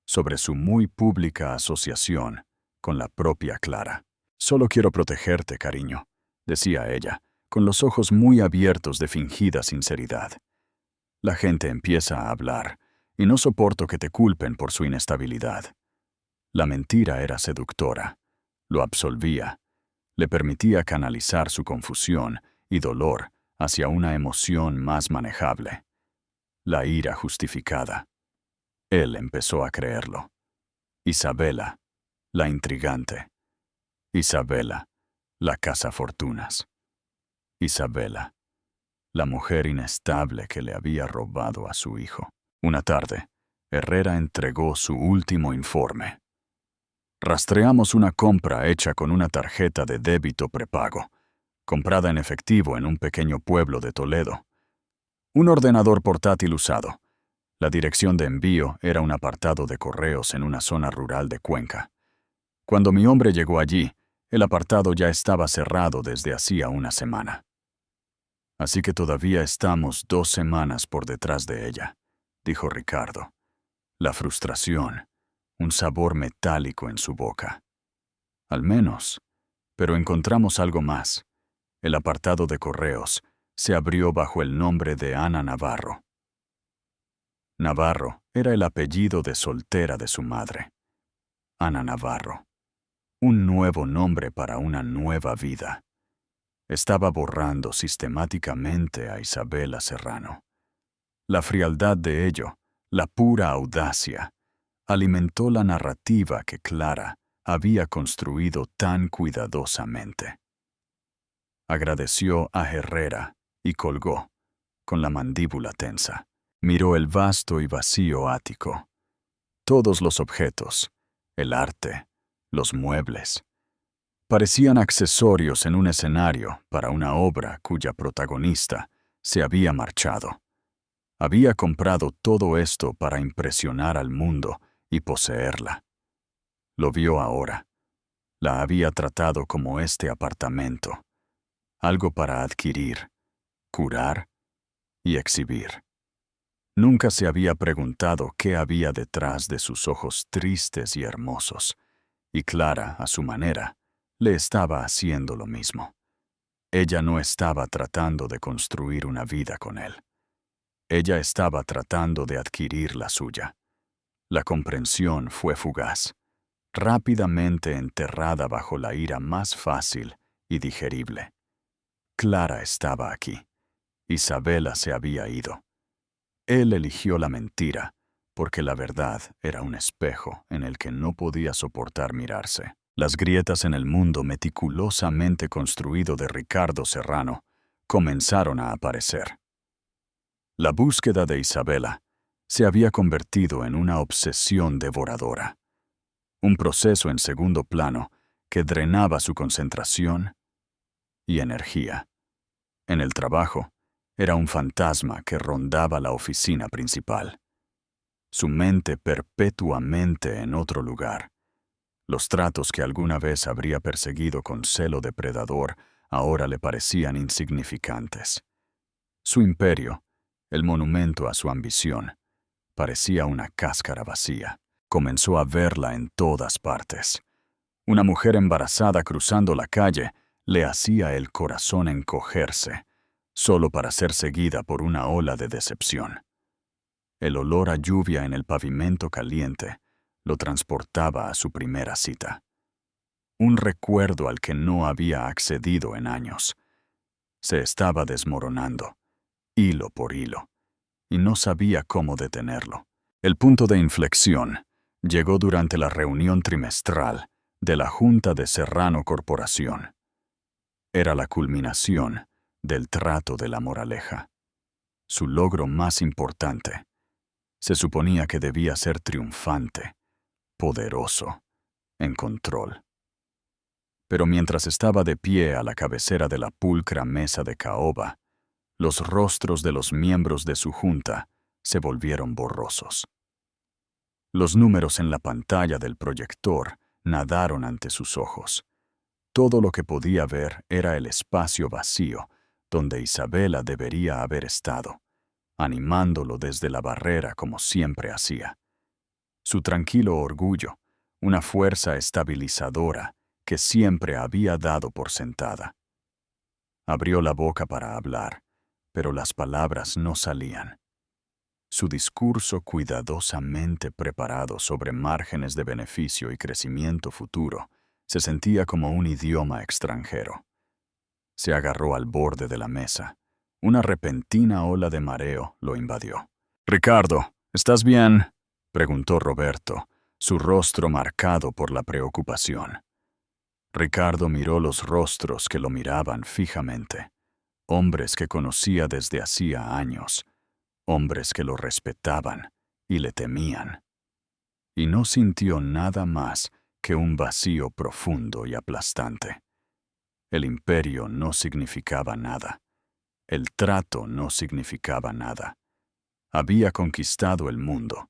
sobre su muy pública asociación con la propia Clara. «Solo quiero protegerte, cariño», decía ella, con los ojos muy abiertos de fingida sinceridad. «La gente empieza a hablar, y no soporto que te culpen por su inestabilidad». La mentira era seductora, lo absolvía, le permitía canalizar su confusión y dolor hacia una emoción más manejable, la ira justificada. Él empezó a creerlo. Isabela, la intrigante. Isabela, la cazafortunas. Isabela, la mujer inestable que le había robado a su hijo. Una tarde, Herrera entregó su último informe. «Rastreamos una compra hecha con una tarjeta de débito prepago, comprada en efectivo en un pequeño pueblo de Toledo. Un ordenador portátil usado. La dirección de envío era un apartado de correos en una zona rural de Cuenca. Cuando mi hombre llegó allí, el apartado ya estaba cerrado desde hacía una semana. Así que todavía estamos 2 semanas por detrás de ella», dijo Ricardo. La frustración, un sabor metálico en su boca. «Al menos, pero encontramos algo más. El apartado de correos se abrió bajo el nombre de Ana Navarro». Navarro era el apellido de soltera de su madre. Ana Navarro. Un nuevo nombre para una nueva vida. Estaba borrando sistemáticamente a Isabela Serrano. La frialdad de ello, la pura audacia, alimentó la narrativa que Clara había construido tan cuidadosamente. Agradeció a Herrera y colgó, con la mandíbula tensa. Miró el vasto y vacío ático. Todos los objetos, el arte, los muebles, parecían accesorios en un escenario para una obra cuya protagonista se había marchado. Había comprado todo esto para impresionar al mundo y poseerla. Lo vio ahora. La había tratado como este apartamento, algo para adquirir, curar y exhibir. Nunca se había preguntado qué había detrás de sus ojos tristes y hermosos, y Clara, a su manera, le estaba haciendo lo mismo. Ella no estaba tratando de construir una vida con él. Ella estaba tratando de adquirir la suya. La comprensión fue fugaz, rápidamente enterrada bajo la ira más fácil y digerible. Clara estaba aquí. Isabela se había ido. Él eligió la mentira, porque la verdad era un espejo en el que no podía soportar mirarse. Las grietas en el mundo meticulosamente construido de Ricardo Serrano comenzaron a aparecer. La búsqueda de Isabela se había convertido en una obsesión devoradora, un proceso en segundo plano que drenaba su concentración y energía. En el trabajo, era un fantasma que rondaba la oficina principal. Su mente perpetuamente en otro lugar. Los tratos que alguna vez habría perseguido con celo depredador ahora le parecían insignificantes. Su imperio, el monumento a su ambición, parecía una cáscara vacía. Comenzó a verla en todas partes. Una mujer embarazada cruzando la calle le hacía el corazón encogerse, solo para ser seguida por una ola de decepción. El olor a lluvia en el pavimento caliente lo transportaba a su primera cita. Un recuerdo al que no había accedido en años. Se estaba desmoronando, hilo por hilo, y no sabía cómo detenerlo. El punto de inflexión llegó durante la reunión trimestral de la Junta de Serrano Corporación. Era la culminación del trato de la moraleja. Su logro más importante. Se suponía que debía ser triunfante, poderoso, en control. Pero mientras estaba de pie a la cabecera de la pulcra mesa de caoba, los rostros de los miembros de su junta se volvieron borrosos. Los números en la pantalla del proyector nadaron ante sus ojos. Todo lo que podía ver era el espacio vacío donde Isabela debería haber estado, animándolo desde la barrera como siempre hacía. Su tranquilo orgullo, una fuerza estabilizadora que siempre había dado por sentada. Abrió la boca para hablar, pero las palabras no salían. Su discurso cuidadosamente preparado sobre márgenes de beneficio y crecimiento futuro se sentía como un idioma extranjero. Se agarró al borde de la mesa. Una repentina ola de mareo lo invadió. «Ricardo, ¿estás bien?», preguntó Roberto, su rostro marcado por la preocupación. Ricardo miró los rostros que lo miraban fijamente, hombres que conocía desde hacía años, hombres que lo respetaban y le temían. Y no sintió nada más que un vacío profundo y aplastante. El imperio no significaba nada. El trato no significaba nada. Había conquistado el mundo,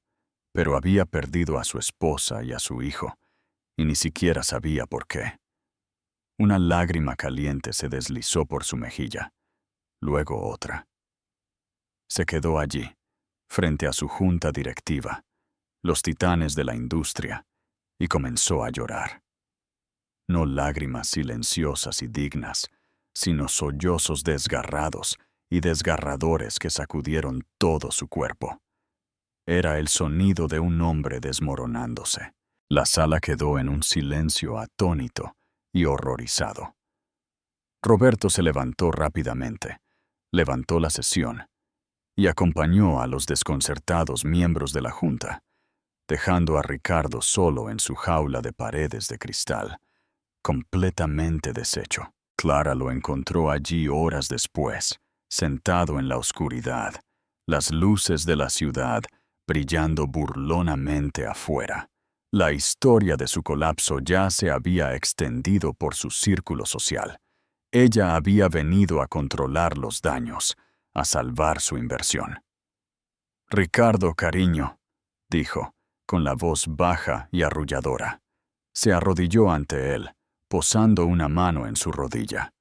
pero había perdido a su esposa y a su hijo, y ni siquiera sabía por qué. Una lágrima caliente se deslizó por su mejilla, luego otra. Se quedó allí, frente a su junta directiva, los titanes de la industria, y comenzó a llorar. No lágrimas silenciosas y dignas, sino sollozos desgarrados y desgarradores que sacudieron todo su cuerpo. Era el sonido de un hombre desmoronándose. La sala quedó en un silencio atónito y horrorizado. Roberto se levantó rápidamente, levantó la sesión y acompañó a los desconcertados miembros de la junta. dejando a Ricardo solo en su jaula de paredes de cristal, completamente deshecho. Clara lo encontró allí horas después, sentado en la oscuridad, las luces de la ciudad brillando burlonamente afuera. La historia de su colapso ya se había extendido por su círculo social. Ella había venido a controlar los daños, a salvar su inversión. «Ricardo, cariño», dijo, con la voz baja y arrulladora. Se arrodilló ante él, posando una mano en su rodilla.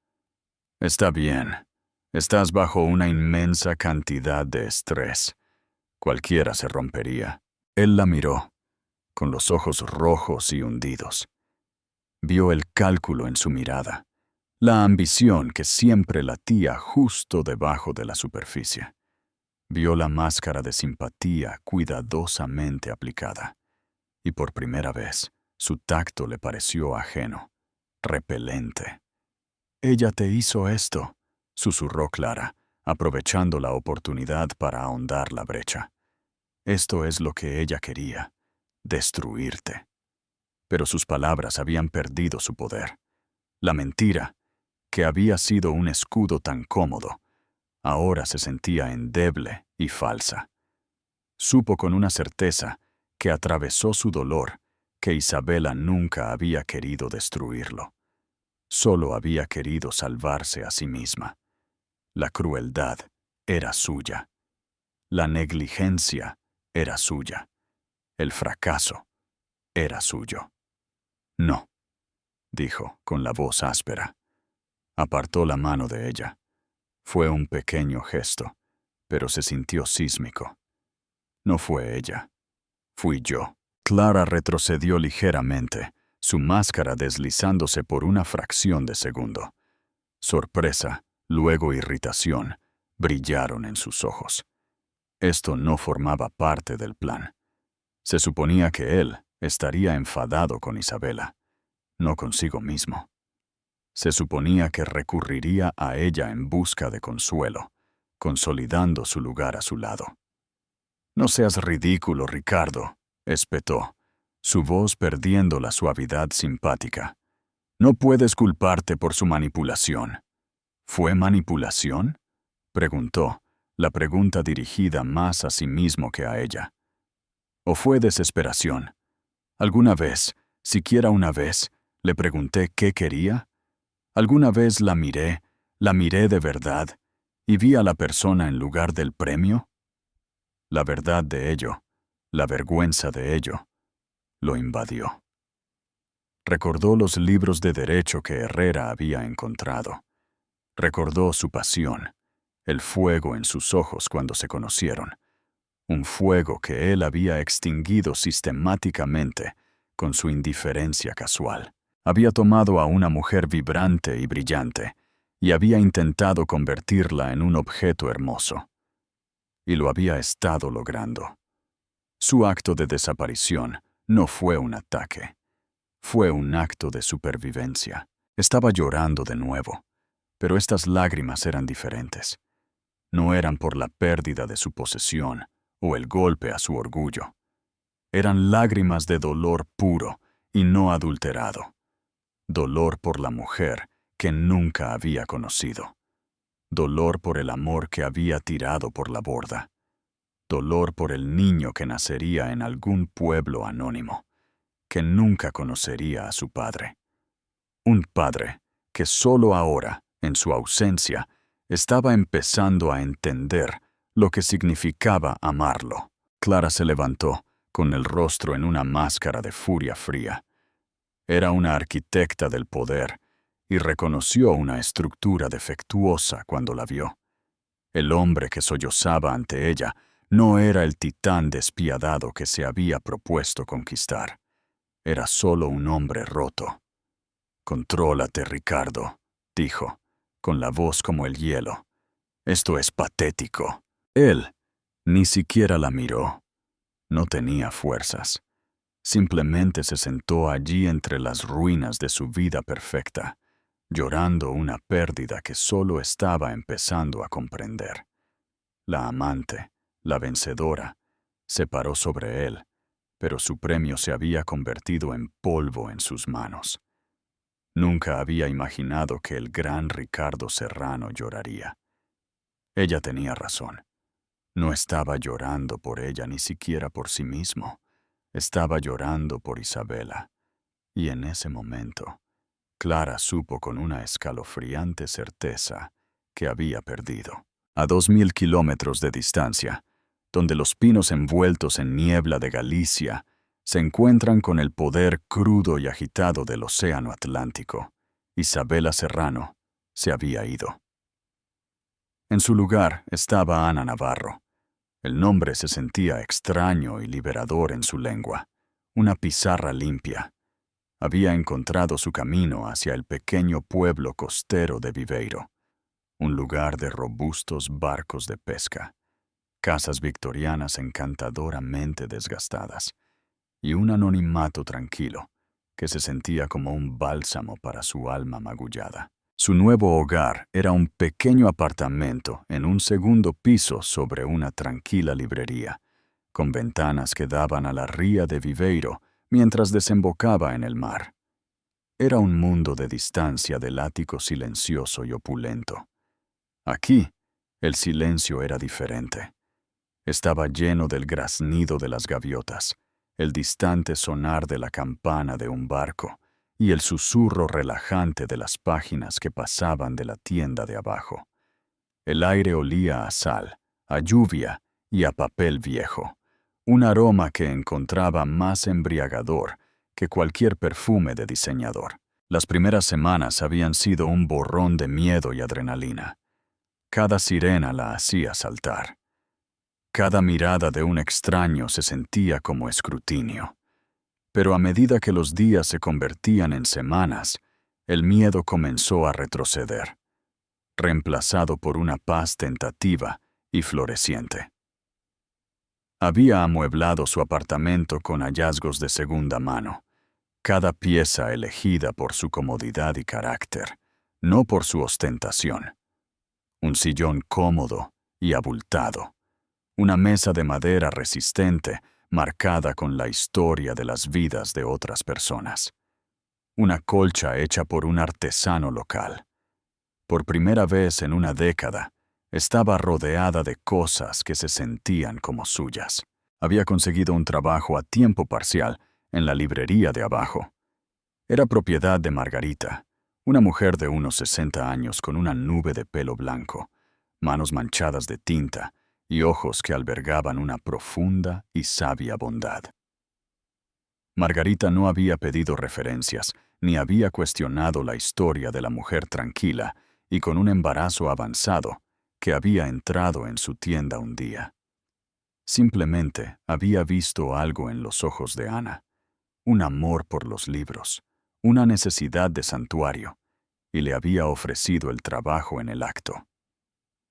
«Está bien. Estás bajo una inmensa cantidad de estrés. Cualquiera se rompería». Él la miró, con los ojos rojos y hundidos. Vio el cálculo en su mirada, la ambición que siempre latía justo debajo de la superficie. Vio la máscara de simpatía cuidadosamente aplicada, y por primera vez su tacto le pareció ajeno, repelente. «Ella te hizo esto», susurró Clara, aprovechando la oportunidad para ahondar la brecha. «Esto es lo que ella quería, destruirte». Pero sus palabras habían perdido su poder. La mentira, que había sido un escudo tan cómodo, ahora se sentía endeble y falsa. Supo con una certeza que atravesó su dolor que Isabela nunca había querido destruirlo. Solo había querido salvarse a sí misma. La crueldad era suya. La negligencia era suya. El fracaso era suyo. «No», dijo con la voz áspera. Apartó la mano de ella. Fue un pequeño gesto, pero se sintió sísmico. «No fue ella. Fui yo». Clara retrocedió ligeramente, su máscara deslizándose por una fracción de segundo. Sorpresa, luego irritación, brillaron en sus ojos. Esto no formaba parte del plan. Se suponía que él estaría enfadado con Isabela, no consigo mismo. Se suponía que recurriría a ella en busca de consuelo, consolidando su lugar a su lado. «No seas ridículo, Ricardo», espetó, su voz perdiendo la suavidad simpática. «No puedes culparte por su manipulación». «¿Fue manipulación?», preguntó, la pregunta dirigida más a sí mismo que a ella. «¿O fue desesperación? ¿Alguna vez, siquiera una vez, le pregunté qué quería? ¿Alguna vez la miré de verdad, y vi a la persona en lugar del premio?» La verdad de ello, la vergüenza de ello, lo invadió. Recordó los libros de derecho que Herrera había encontrado. Recordó su pasión, el fuego en sus ojos cuando se conocieron, un fuego que él había extinguido sistemáticamente con su indiferencia casual. Había tomado a una mujer vibrante y brillante y había intentado convertirla en un objeto hermoso. Y lo había estado logrando. Su acto de desaparición no fue un ataque. Fue un acto de supervivencia. Estaba llorando de nuevo, pero estas lágrimas eran diferentes. No eran por la pérdida de su posesión o el golpe a su orgullo. Eran lágrimas de dolor puro y no adulterado. Dolor por la mujer que nunca había conocido. Dolor por el amor que había tirado por la borda. Dolor por el niño que nacería en algún pueblo anónimo, que nunca conocería a su padre. Un padre que solo ahora, en su ausencia, estaba empezando a entender lo que significaba amarlo. Clara se levantó, con el rostro en una máscara de furia fría. Era una arquitecta del poder, y reconoció una estructura defectuosa cuando la vio. El hombre que sollozaba ante ella no era el titán despiadado que se había propuesto conquistar. Era solo un hombre roto. «Contrólate, Ricardo», dijo, con la voz como el hielo. «Esto es patético». Él ni siquiera la miró. No tenía fuerzas. Simplemente se sentó allí entre las ruinas de su vida perfecta, llorando una pérdida que solo estaba empezando a comprender. La amante, la vencedora, se paró sobre él, pero su premio se había convertido en polvo en sus manos. Nunca había imaginado que el gran Ricardo Serrano lloraría. Ella tenía razón. No estaba llorando por ella ni siquiera por sí mismo. Estaba llorando por Isabela. Y en ese momento, Clara supo con una escalofriante certeza que había perdido. A 2000 kilómetros de distancia, donde los pinos envueltos en niebla de Galicia se encuentran con el poder crudo y agitado del océano Atlántico, Isabela Serrano se había ido. En su lugar estaba Ana Navarro. El nombre se sentía extraño y liberador en su lengua, una pizarra limpia. Había encontrado su camino hacia el pequeño pueblo costero de Viveiro, un lugar de robustos barcos de pesca, casas victorianas encantadoramente desgastadas, y un anonimato tranquilo que se sentía como un bálsamo para su alma magullada. Su nuevo hogar era un pequeño apartamento en un segundo piso sobre una tranquila librería, con ventanas que daban a la ría de Viveiro mientras desembocaba en el mar. Era un mundo de distancia del ático silencioso y opulento. Aquí, el silencio era diferente. Estaba lleno del graznido de las gaviotas, el distante sonar de la campana de un barco y el susurro relajante de las páginas que pasaban de la tienda de abajo. El aire olía a sal, a lluvia y a papel viejo, un aroma que encontraba más embriagador que cualquier perfume de diseñador. Las primeras semanas habían sido un borrón de miedo y adrenalina. Cada sirena la hacía saltar. Cada mirada de un extraño se sentía como escrutinio. Pero a medida que los días se convertían en semanas, el miedo comenzó a retroceder, reemplazado por una paz tentativa y floreciente. Había amueblado su apartamento con hallazgos de segunda mano, cada pieza elegida por su comodidad y carácter, no por su ostentación. Un sillón cómodo y abultado, una mesa de madera resistente marcada con la historia de las vidas de otras personas. Una colcha hecha por un artesano local. Por primera vez en una década, estaba rodeada de cosas que se sentían como suyas. Había conseguido un trabajo a tiempo parcial en la librería de abajo. Era propiedad de Margarita, una mujer de unos 60 años con una nube de pelo blanco, manos manchadas de tinta y ojos que albergaban una profunda y sabia bondad. Margarita no había pedido referencias, ni había cuestionado la historia de la mujer tranquila y con un embarazo avanzado que había entrado en su tienda un día. Simplemente había visto algo en los ojos de Ana, un amor por los libros, una necesidad de santuario, y le había ofrecido el trabajo en el acto.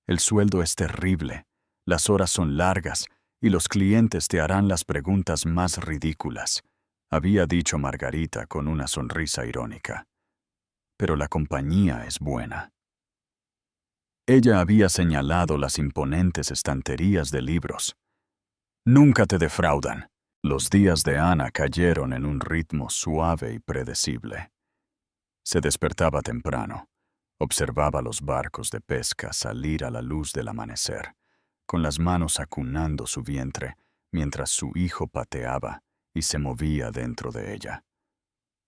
El sueldo es terrible, las horas son largas y los clientes te harán las preguntas más ridículas, había dicho Margarita con una sonrisa irónica. Pero la compañía es buena. Ella había señalado las imponentes estanterías de libros. Nunca te defraudan. Los días de Ana cayeron en un ritmo suave y predecible. Se despertaba temprano, observaba los barcos de pesca salir a la luz del amanecer, con las manos acunando su vientre mientras su hijo pateaba y se movía dentro de ella.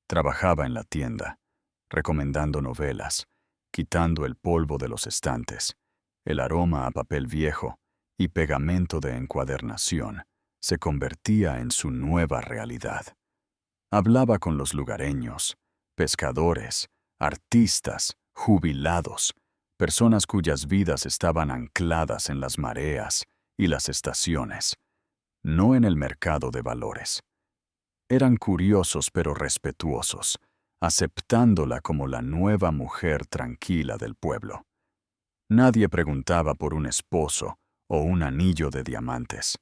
Trabajaba en la tienda, recomendando novelas, quitando el polvo de los estantes, el aroma a papel viejo y pegamento de encuadernación se convertía en su nueva realidad. Hablaba con los lugareños, pescadores, artistas, jubilados, personas cuyas vidas estaban ancladas en las mareas y las estaciones, no en el mercado de valores. Eran curiosos pero respetuosos, aceptándola como la nueva mujer tranquila del pueblo. Nadie preguntaba por un esposo o un anillo de diamantes.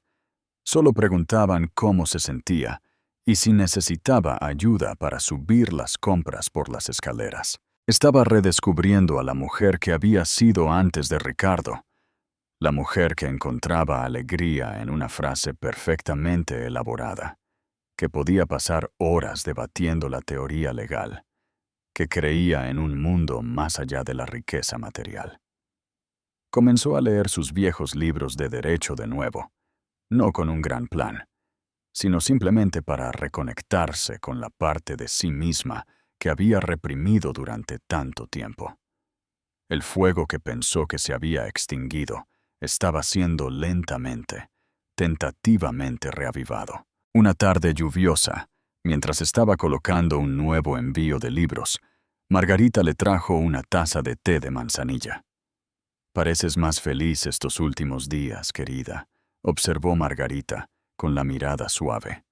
Solo preguntaban cómo se sentía y si necesitaba ayuda para subir las compras por las escaleras. Estaba redescubriendo a la mujer que había sido antes de Ricardo, la mujer que encontraba alegría en una frase perfectamente elaborada. que podía pasar horas debatiendo la teoría legal, que creía en un mundo más allá de la riqueza material. Comenzó a leer sus viejos libros de derecho de nuevo, no con un gran plan, sino simplemente para reconectarse con la parte de sí misma que había reprimido durante tanto tiempo. El fuego que pensó que se había extinguido estaba siendo lentamente, tentativamente reavivado. Una tarde lluviosa, mientras estaba colocando un nuevo envío de libros, Margarita le trajo una taza de té de manzanilla. «Pareces más feliz estos últimos días, querida», observó Margarita, con la mirada suave.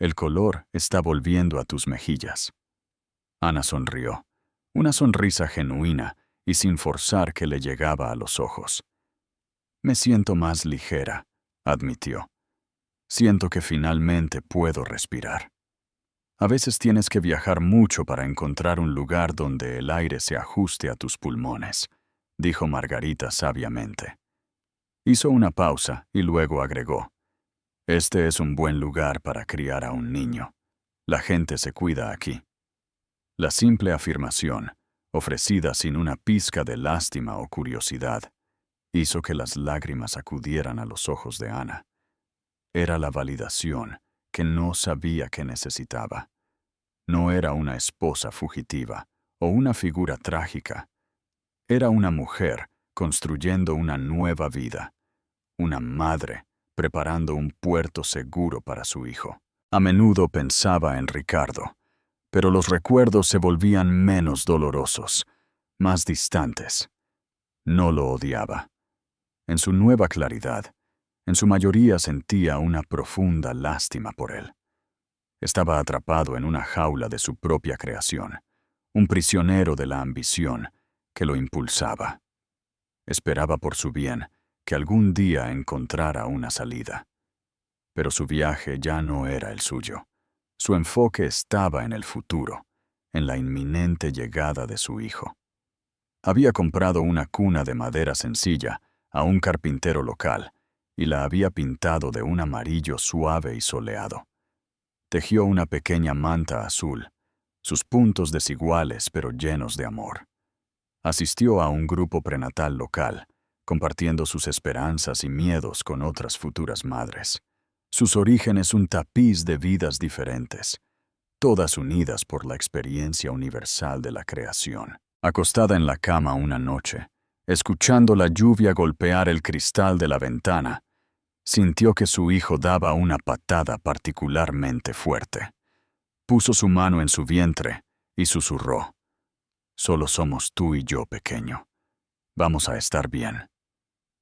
«El color está volviendo a tus mejillas». Ana sonrió, una sonrisa genuina y sin forzar que le llegaba a los ojos. «Me siento más ligera», admitió. «Siento que finalmente puedo respirar». A veces tienes que viajar mucho para encontrar un lugar donde el aire se ajuste a tus pulmones, dijo Margarita sabiamente. Hizo una pausa y luego agregó: «Este es un buen lugar para criar a un niño. La gente se cuida aquí». La simple afirmación, ofrecida sin una pizca de lástima o curiosidad, hizo que las lágrimas acudieran a los ojos de Ana. Era la validación que no sabía que necesitaba. No era una esposa fugitiva o una figura trágica. Era una mujer construyendo una nueva vida, una madre preparando un puerto seguro para su hijo. A menudo pensaba en Ricardo, pero los recuerdos se volvían menos dolorosos, más distantes. No lo odiaba. En su nueva claridad, en su mayoría sentía una profunda lástima por él. Estaba atrapado en una jaula de su propia creación, un prisionero de la ambición que lo impulsaba. Esperaba por su bien que algún día encontrara una salida. Pero su viaje ya no era el suyo. Su enfoque estaba en el futuro, en la inminente llegada de su hijo. Había comprado una cuna de madera sencilla a un carpintero local y la había pintado de un amarillo suave y soleado. Tejió una pequeña manta azul, sus puntos desiguales pero llenos de amor. Asistió a un grupo prenatal local, compartiendo sus esperanzas y miedos con otras futuras madres. Sus orígenes un tapiz de vidas diferentes, todas unidas por la experiencia universal de la creación. Acostada en la cama una noche, escuchando la lluvia golpear el cristal de la ventana, sintió que su hijo daba una patada particularmente fuerte. Puso su mano en su vientre y susurró: «Solo somos tú y yo, pequeño. Vamos a estar bien».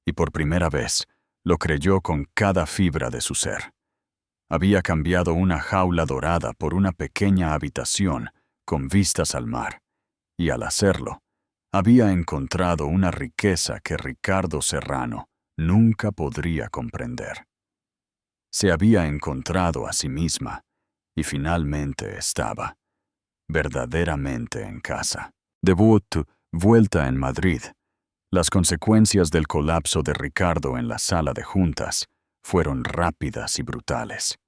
Y por primera vez, lo creyó con cada fibra de su ser. Había cambiado una jaula dorada por una pequeña habitación con vistas al mar, y al hacerlo, había encontrado una riqueza que Ricardo Serrano nunca podría comprender. Se había encontrado a sí misma, y finalmente estaba verdaderamente en casa. Debut, vuelta en Madrid. Las consecuencias del colapso de Ricardo en la sala de juntas fueron rápidas y brutales.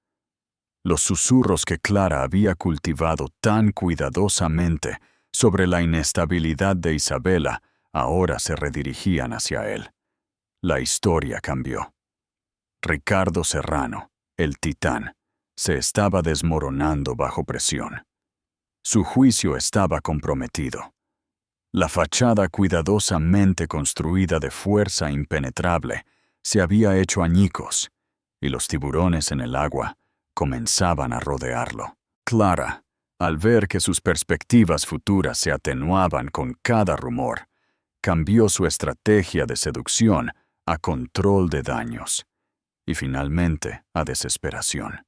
Los susurros que Clara había cultivado tan cuidadosamente sobre la inestabilidad de Isabela ahora se redirigían hacia él. La historia cambió. Ricardo Serrano, el titán, se estaba desmoronando bajo presión. Su juicio estaba comprometido. La fachada cuidadosamente construida de fuerza impenetrable se había hecho añicos, y los tiburones en el agua comenzaban a rodearlo. Clara, al ver que sus perspectivas futuras se atenuaban con cada rumor, cambió su estrategia de seducción a control de daños y finalmente a desesperación.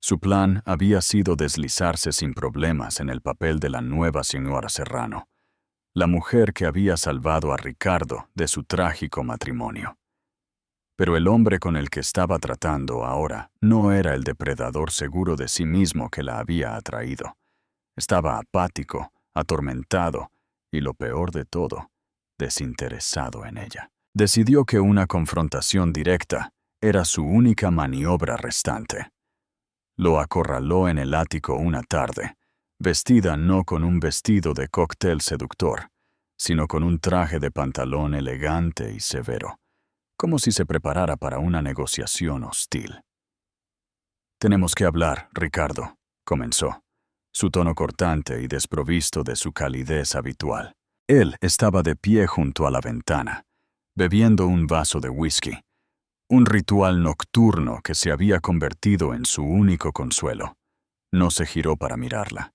Su plan había sido deslizarse sin problemas en el papel de la nueva señora Serrano, la mujer que había salvado a Ricardo de su trágico matrimonio. Pero el hombre con el que estaba tratando ahora no era el depredador seguro de sí mismo que la había atraído. Estaba apático, atormentado y, lo peor de todo, desinteresado en ella. Decidió que una confrontación directa era su única maniobra restante. Lo acorraló en el ático una tarde, vestida no con un vestido de cóctel seductor, sino con un traje de pantalón elegante y severo, como si se preparara para una negociación hostil. «Tenemos que hablar, Ricardo», comenzó, su tono cortante y desprovisto de su calidez habitual. Él estaba de pie junto a la ventana, bebiendo un vaso de whisky, un ritual nocturno que se había convertido en su único consuelo. No se giró para mirarla.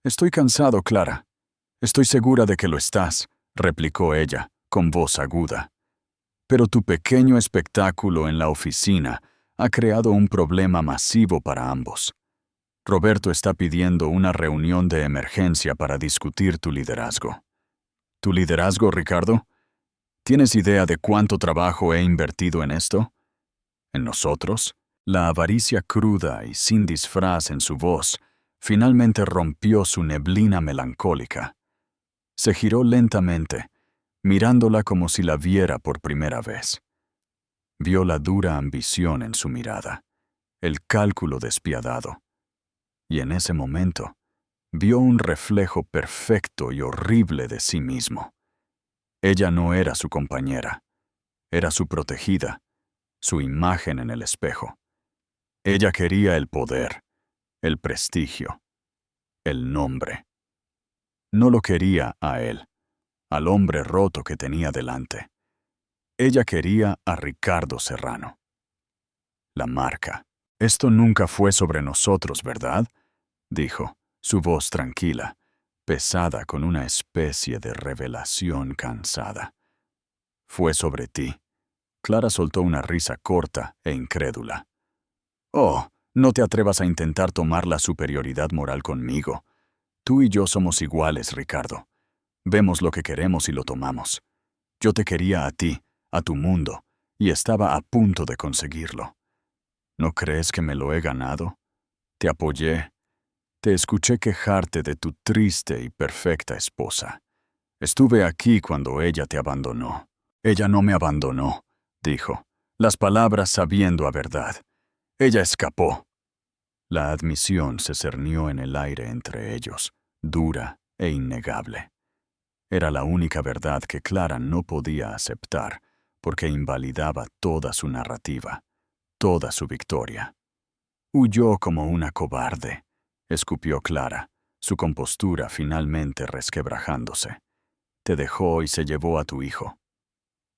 «Estoy cansado, Clara». «Estoy segura de que lo estás», replicó ella, con voz aguda. «Pero tu pequeño espectáculo en la oficina ha creado un problema masivo para ambos. Roberto está pidiendo una reunión de emergencia para discutir tu liderazgo». «¿Tu liderazgo, Ricardo? ¿Tienes idea de cuánto trabajo he invertido en esto? ¿En nosotros?» La avaricia cruda y sin disfraz en su voz finalmente rompió su neblina melancólica. Se giró lentamente, mirándola como si la viera por primera vez. Vio la dura ambición en su mirada, el cálculo despiadado. Y en ese momento, vio un reflejo perfecto y horrible de sí mismo. Ella no era su compañera, era su protegida, su imagen en el espejo. Ella quería el poder, el prestigio, el nombre. No lo quería a él, al hombre roto que tenía delante. Ella quería a Ricardo Serrano. La marca. «Esto nunca fue sobre nosotros, ¿verdad?», dijo, su voz tranquila, pesada con una especie de revelación cansada. «Fue sobre ti». Clara soltó una risa corta e incrédula. «Oh, no te atrevas a intentar tomar la superioridad moral conmigo. Tú y yo somos iguales, Ricardo. Vemos lo que queremos y lo tomamos. Yo te quería a ti, a tu mundo, y estaba a punto de conseguirlo. ¿No crees que me lo he ganado? Te apoyé. Te escuché quejarte de tu triste y perfecta esposa. Estuve aquí cuando ella te abandonó». «Ella no me abandonó», dijo, las palabras sabiendo a verdad. «Ella escapó». La admisión se cernió en el aire entre ellos, dura e innegable. Era la única verdad que Clara no podía aceptar, porque invalidaba toda su narrativa, toda su victoria. «Huyó como una cobarde», escupió Clara, su compostura finalmente resquebrajándose. «Te dejó y se llevó a tu hijo».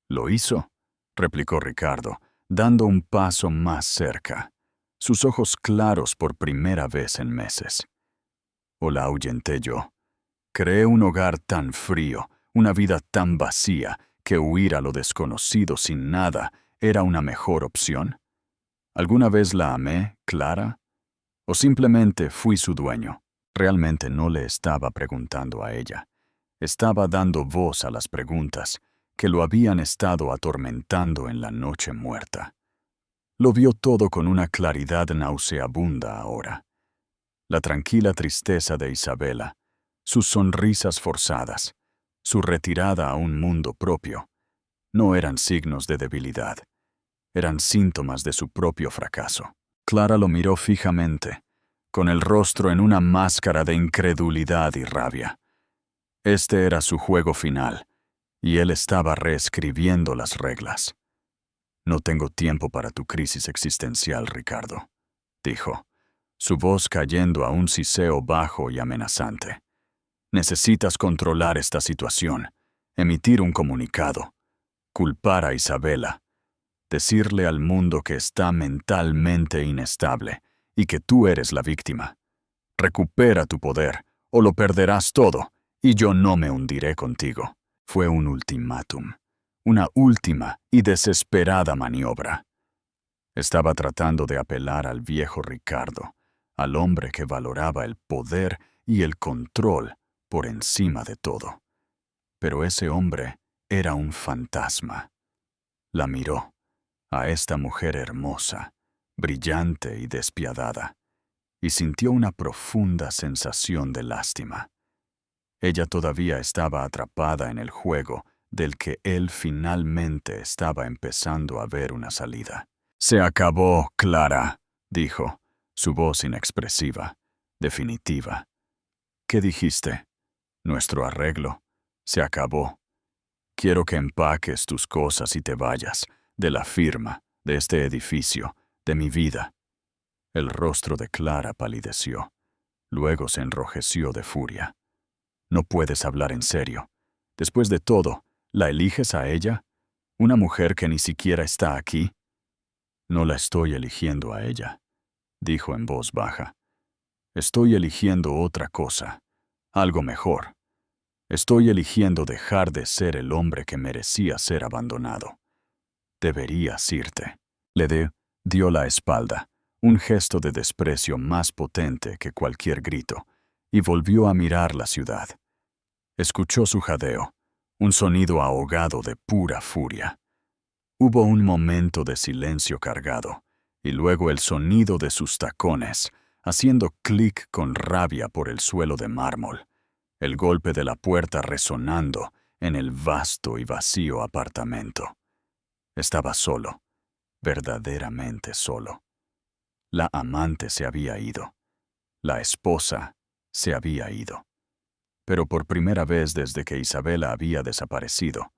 «¿Lo hizo?», replicó Ricardo, dando un paso más cerca, sus ojos claros por primera vez en meses. «¿O la ahuyenté yo? Creé un hogar tan frío, una vida tan vacía, que huir a lo desconocido sin nada era una mejor opción. ¿Alguna vez la amé, Clara? ¿O simplemente fui su dueño?» Realmente no le estaba preguntando a ella. Estaba dando voz a las preguntas que lo habían estado atormentando en la noche muerta. Lo vio todo con una claridad nauseabunda ahora. La tranquila tristeza de Isabela, sus sonrisas forzadas, su retirada a un mundo propio, no eran signos de debilidad, eran síntomas de su propio fracaso. Clara lo miró fijamente, con el rostro en una máscara de incredulidad y rabia. Este era su juego final, y él estaba reescribiendo las reglas. «No tengo tiempo para tu crisis existencial, Ricardo», dijo, su voz cayendo a un siseo bajo y amenazante. «Necesitas controlar esta situación, emitir un comunicado, culpar a Isabela, decirle al mundo que está mentalmente inestable y que tú eres la víctima. Recupera tu poder, o lo perderás todo, y yo no me hundiré contigo». Fue un ultimátum, una última y desesperada maniobra. Estaba tratando de apelar al viejo Ricardo, al hombre que valoraba el poder y el control por encima de todo. Pero ese hombre era un fantasma. La miró, a esta mujer hermosa, brillante y despiadada, y sintió una profunda sensación de lástima. Ella todavía estaba atrapada en el juego del que él finalmente estaba empezando a ver una salida. «Se acabó, Clara», dijo, su voz inexpresiva, definitiva. ¿Qué dijiste? Nuestro arreglo se acabó. Quiero que empaques tus cosas y te vayas, de la firma, de este edificio, de mi vida. El rostro de Clara palideció. Luego se enrojeció de furia. No puedes hablar en serio. Después de todo, ¿la eliges a ella? ¿Una mujer que ni siquiera está aquí? No la estoy eligiendo a ella, dijo en voz baja. Estoy eligiendo otra cosa, algo mejor. Estoy eligiendo dejar de ser el hombre que merecía ser abandonado. Deberías irte. Dio la espalda, un gesto de desprecio más potente que cualquier grito, y volvió a mirar la ciudad. Escuchó su jadeo, un sonido ahogado de pura furia. Hubo un momento de silencio cargado, y luego el sonido de sus tacones, haciendo clic con rabia por el suelo de mármol, el golpe de la puerta resonando en el vasto y vacío apartamento. Estaba solo, verdaderamente solo. La amante se había ido. La esposa se había ido. Pero por primera vez desde que Isabela había desaparecido,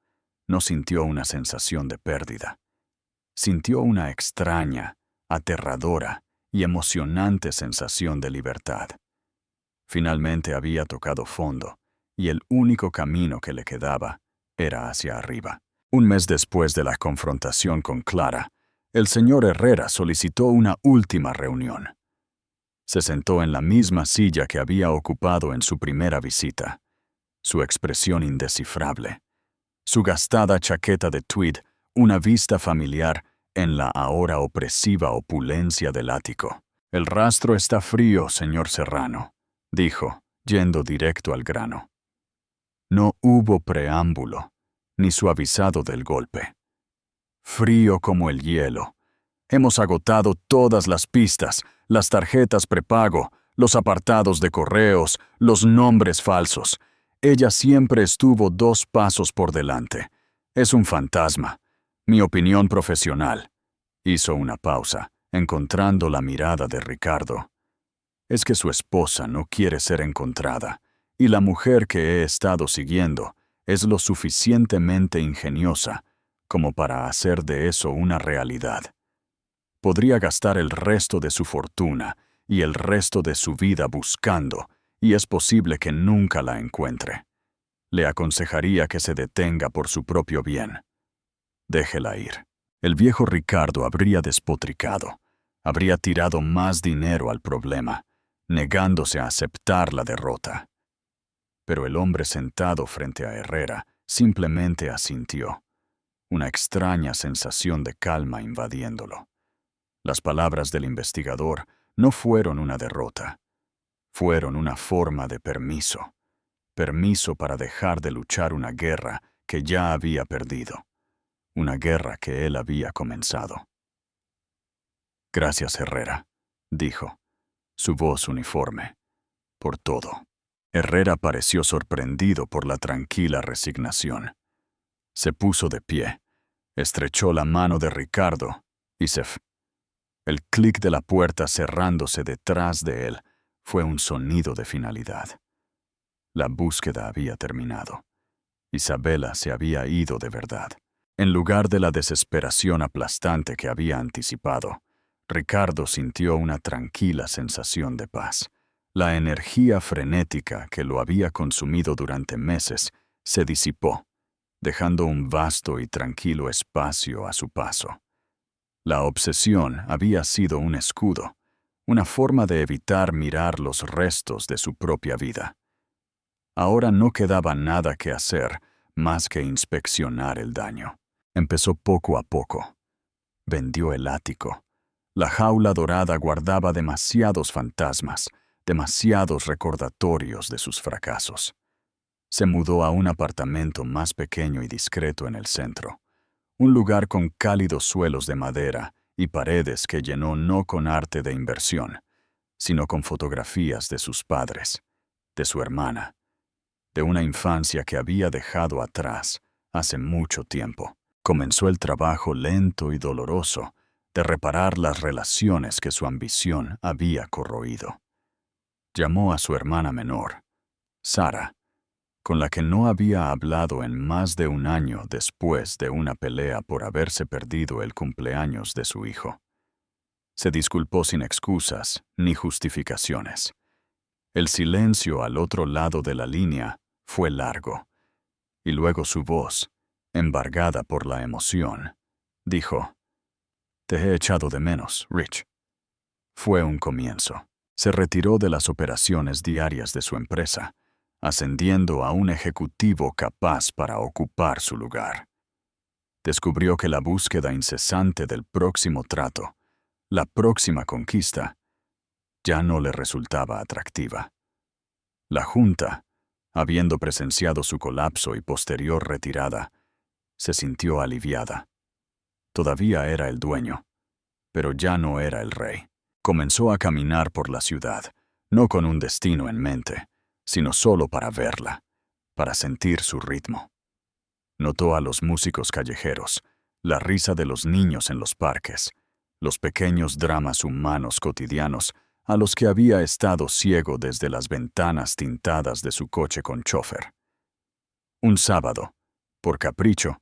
no sintió una sensación de pérdida. Sintió una extraña, aterradora y emocionante sensación de libertad. Finalmente había tocado fondo, y el único camino que le quedaba era hacia arriba. Un mes después de la confrontación con Clara, el señor Herrera solicitó una última reunión. Se sentó en la misma silla que había ocupado en su primera visita. Su expresión indescifrable, su gastada chaqueta de tweed, una vista familiar en la ahora opresiva opulencia del ático. «El rastro está frío, señor Serrano», dijo, yendo directo al grano. No hubo preámbulo, ni suavizado del golpe. Frío como el hielo. Hemos agotado todas las pistas, las tarjetas prepago, los apartados de correos, los nombres falsos. Ella siempre estuvo 2 pasos por delante. Es un fantasma. Mi opinión profesional. Hizo una pausa, encontrando la mirada de Ricardo. Es que su esposa no quiere ser encontrada, y la mujer que he estado siguiendo es lo suficientemente ingeniosa como para hacer de eso una realidad. Podría gastar el resto de su fortuna y el resto de su vida buscando, y es posible que nunca la encuentre. Le aconsejaría que se detenga por su propio bien. Déjela ir. El viejo Ricardo habría despotricado, habría tirado más dinero al problema, negándose a aceptar la derrota. Pero el hombre sentado frente a Herrera simplemente asintió, una extraña sensación de calma invadiéndolo. Las palabras del investigador no fueron una derrota, fueron una forma de permiso. Permiso para dejar de luchar una guerra que ya había perdido, una guerra que él había comenzado. «Gracias, Herrera», dijo, su voz uniforme, «por todo». Herrera pareció sorprendido por la tranquila resignación. Se puso de pie, estrechó la mano de Ricardo y se fue. El clic de la puerta cerrándose detrás de él fue un sonido de finalidad. La búsqueda había terminado. Isabela se había ido de verdad. En lugar de la desesperación aplastante que había anticipado, Ricardo sintió una tranquila sensación de paz. La energía frenética que lo había consumido durante meses se disipó, dejando un vasto y tranquilo espacio a su paso. La obsesión había sido un escudo, una forma de evitar mirar los restos de su propia vida. Ahora no quedaba nada que hacer más que inspeccionar el daño. Empezó poco a poco. Vendió el ático. La jaula dorada guardaba demasiados fantasmas, demasiados recordatorios de sus fracasos. Se mudó a un apartamento más pequeño y discreto en el centro, un lugar con cálidos suelos de madera y paredes que llenó no con arte de inversión, sino con fotografías de sus padres, de su hermana, de una infancia que había dejado atrás hace mucho tiempo. Comenzó el trabajo lento y doloroso de reparar las relaciones que su ambición había corroído. Llamó a su hermana menor, Sara, con la que no había hablado en más de un año después de una pelea por haberse perdido el cumpleaños de su hijo. Se disculpó sin excusas ni justificaciones. El silencio al otro lado de la línea fue largo, y luego su voz, embargada por la emoción, dijo: «Te he echado de menos, Rich». Fue un comienzo. Se retiró de las operaciones diarias de su empresa, ascendiendo a un ejecutivo capaz para ocupar su lugar. Descubrió que la búsqueda incesante del próximo trato, la próxima conquista, ya no le resultaba atractiva. La Junta, habiendo presenciado su colapso y posterior retirada, se sintió aliviada. Todavía era el dueño, pero ya no era el rey. Comenzó a caminar por la ciudad, no con un destino en mente, sino solo para verla, para sentir su ritmo. Notó a los músicos callejeros, la risa de los niños en los parques, los pequeños dramas humanos cotidianos a los que había estado ciego desde las ventanas tintadas de su coche con chofer. Un sábado, por capricho,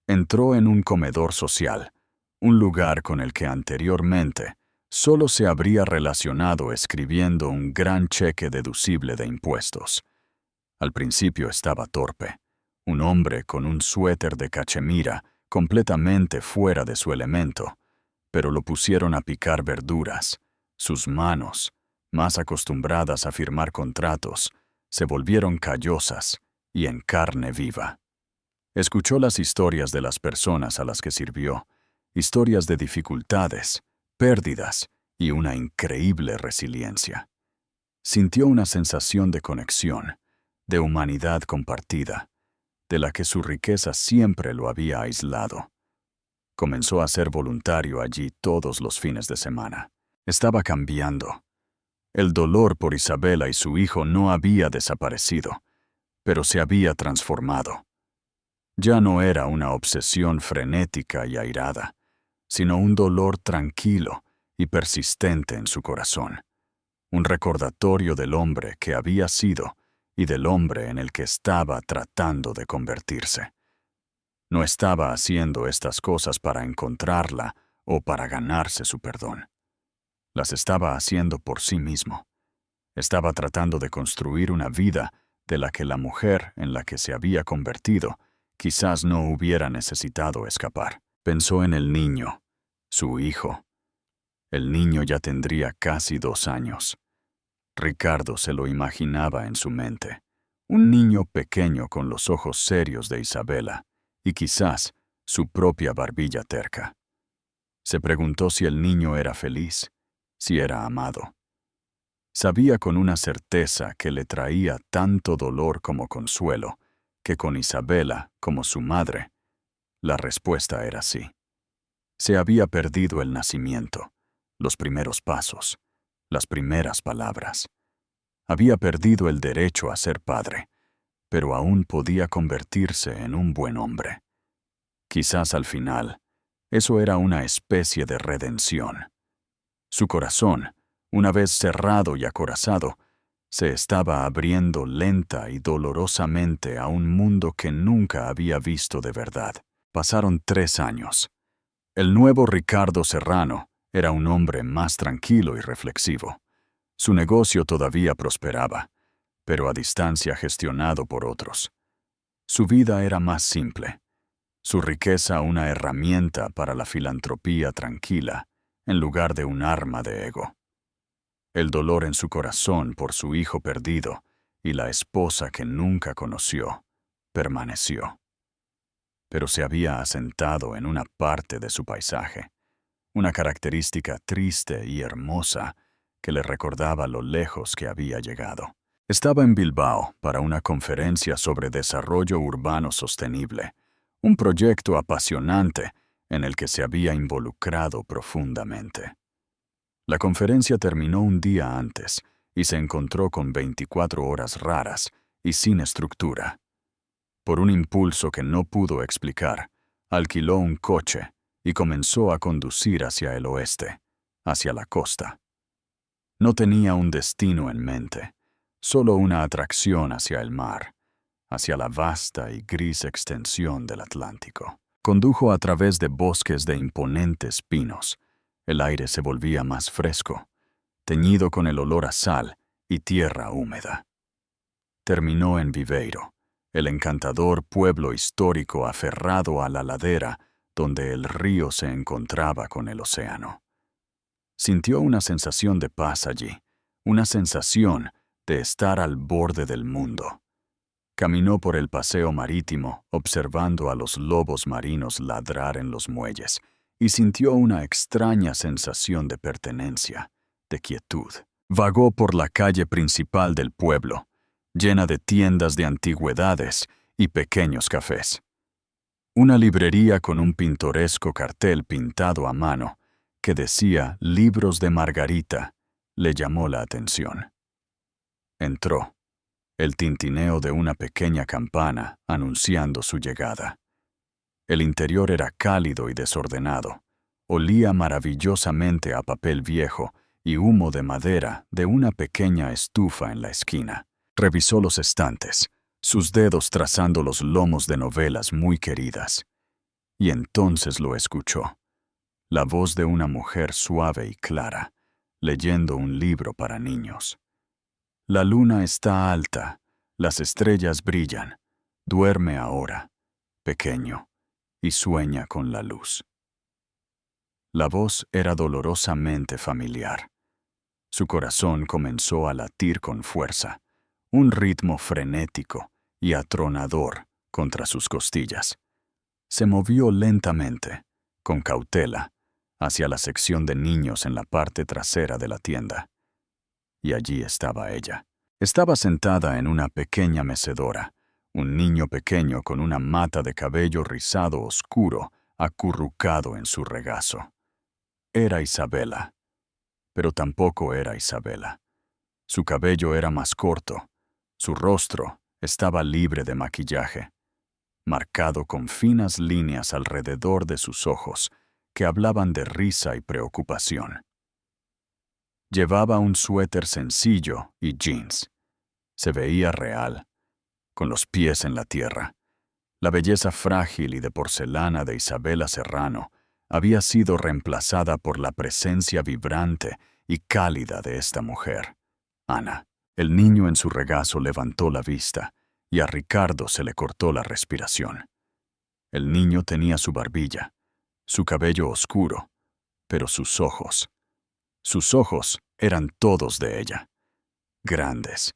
entró en un comedor social, un lugar con el que anteriormente solo se habría relacionado escribiendo un gran cheque deducible de impuestos. Al principio estaba torpe, un hombre con un suéter de cachemira completamente fuera de su elemento, pero lo pusieron a picar verduras. Sus manos, más acostumbradas a firmar contratos, se volvieron callosas y en carne viva. Escuchó las historias de las personas a las que sirvió, historias de dificultades, pérdidas y una increíble resiliencia. Sintió una sensación de conexión, de humanidad compartida, de la que su riqueza siempre lo había aislado. Comenzó a ser voluntario allí todos los fines de semana. Estaba cambiando. El dolor por Isabela y su hijo no había desaparecido, pero se había transformado. Ya no era una obsesión frenética y airada, sino un dolor tranquilo y persistente en su corazón, un recordatorio del hombre que había sido y del hombre en el que estaba tratando de convertirse. No estaba haciendo estas cosas para encontrarla o para ganarse su perdón. Las estaba haciendo por sí mismo. Estaba tratando de construir una vida de la que la mujer en la que se había convertido quizás no hubiera necesitado escapar. Pensó en el niño, su hijo. El niño ya tendría casi 2 años. Ricardo se lo imaginaba en su mente. Un niño pequeño con los ojos serios de Isabela y quizás su propia barbilla terca. Se preguntó si el niño era feliz, si era amado. Sabía con una certeza que le traía tanto dolor como consuelo, que con Isabela, como su madre, la respuesta era sí. Se había perdido el nacimiento, los primeros pasos, las primeras palabras. Había perdido el derecho a ser padre, pero aún podía convertirse en un buen hombre. Quizás al final, eso era una especie de redención. Su corazón, una vez cerrado y acorazado, se estaba abriendo lenta y dolorosamente a un mundo que nunca había visto de verdad. Pasaron 3 años. El nuevo Ricardo Serrano era un hombre más tranquilo y reflexivo. Su negocio todavía prosperaba, pero a distancia gestionado por otros. Su vida era más simple. Su riqueza una herramienta para la filantropía tranquila, en lugar de un arma de ego. El dolor en su corazón por su hijo perdido y la esposa que nunca conoció permaneció. Pero se había asentado en una parte de su paisaje, una característica triste y hermosa que le recordaba lo lejos que había llegado. Estaba en Bilbao para una conferencia sobre desarrollo urbano sostenible, un proyecto apasionante en el que se había involucrado profundamente. La conferencia terminó un día antes y se encontró con 24 horas raras y sin estructura. Por un impulso que no pudo explicar, alquiló un coche y comenzó a conducir hacia el oeste, hacia la costa. No tenía un destino en mente, solo una atracción hacia el mar, hacia la vasta y gris extensión del Atlántico. Condujo a través de bosques de imponentes pinos. El aire se volvía más fresco, teñido con el olor a sal y tierra húmeda. Terminó en Viveiro, el encantador pueblo histórico aferrado a la ladera donde el río se encontraba con el océano. Sintió una sensación de paz allí, una sensación de estar al borde del mundo. Caminó por el paseo marítimo, observando a los lobos marinos ladrar en los muelles, y sintió una extraña sensación de pertenencia, de quietud. Vagó por la calle principal del pueblo, llena de tiendas de antigüedades y pequeños cafés. Una librería con un pintoresco cartel pintado a mano, que decía «Libros de Margarita», le llamó la atención. Entró. El tintineo de una pequeña campana anunciando su llegada. El interior era cálido y desordenado. Olía maravillosamente a papel viejo y humo de madera de una pequeña estufa en la esquina. Revisó los estantes, sus dedos trazando los lomos de novelas muy queridas. Y entonces lo escuchó. La voz de una mujer suave y clara, leyendo un libro para niños. La luna está alta, las estrellas brillan, duerme ahora, pequeño, y sueña con la luz. La voz era dolorosamente familiar. Su corazón comenzó a latir con fuerza, un ritmo frenético y atronador contra sus costillas. Se movió lentamente, con cautela, hacia la sección de niños en la parte trasera de la tienda. Y allí estaba ella. Estaba sentada en una pequeña mecedora, un niño pequeño con una mata de cabello rizado oscuro acurrucado en su regazo. Era Isabela, pero tampoco era Isabela. Su cabello era más corto, su rostro estaba libre de maquillaje, marcado con finas líneas alrededor de sus ojos que hablaban de risa y preocupación. Llevaba un suéter sencillo y jeans. Se veía real, con los pies en la tierra. La belleza frágil y de porcelana de Isabela Serrano había sido reemplazada por la presencia vibrante y cálida de esta mujer, Ana. El niño en su regazo levantó la vista y a Ricardo se le cortó la respiración. El niño tenía su barbilla, su cabello oscuro, pero sus ojos eran todos de ella, grandes,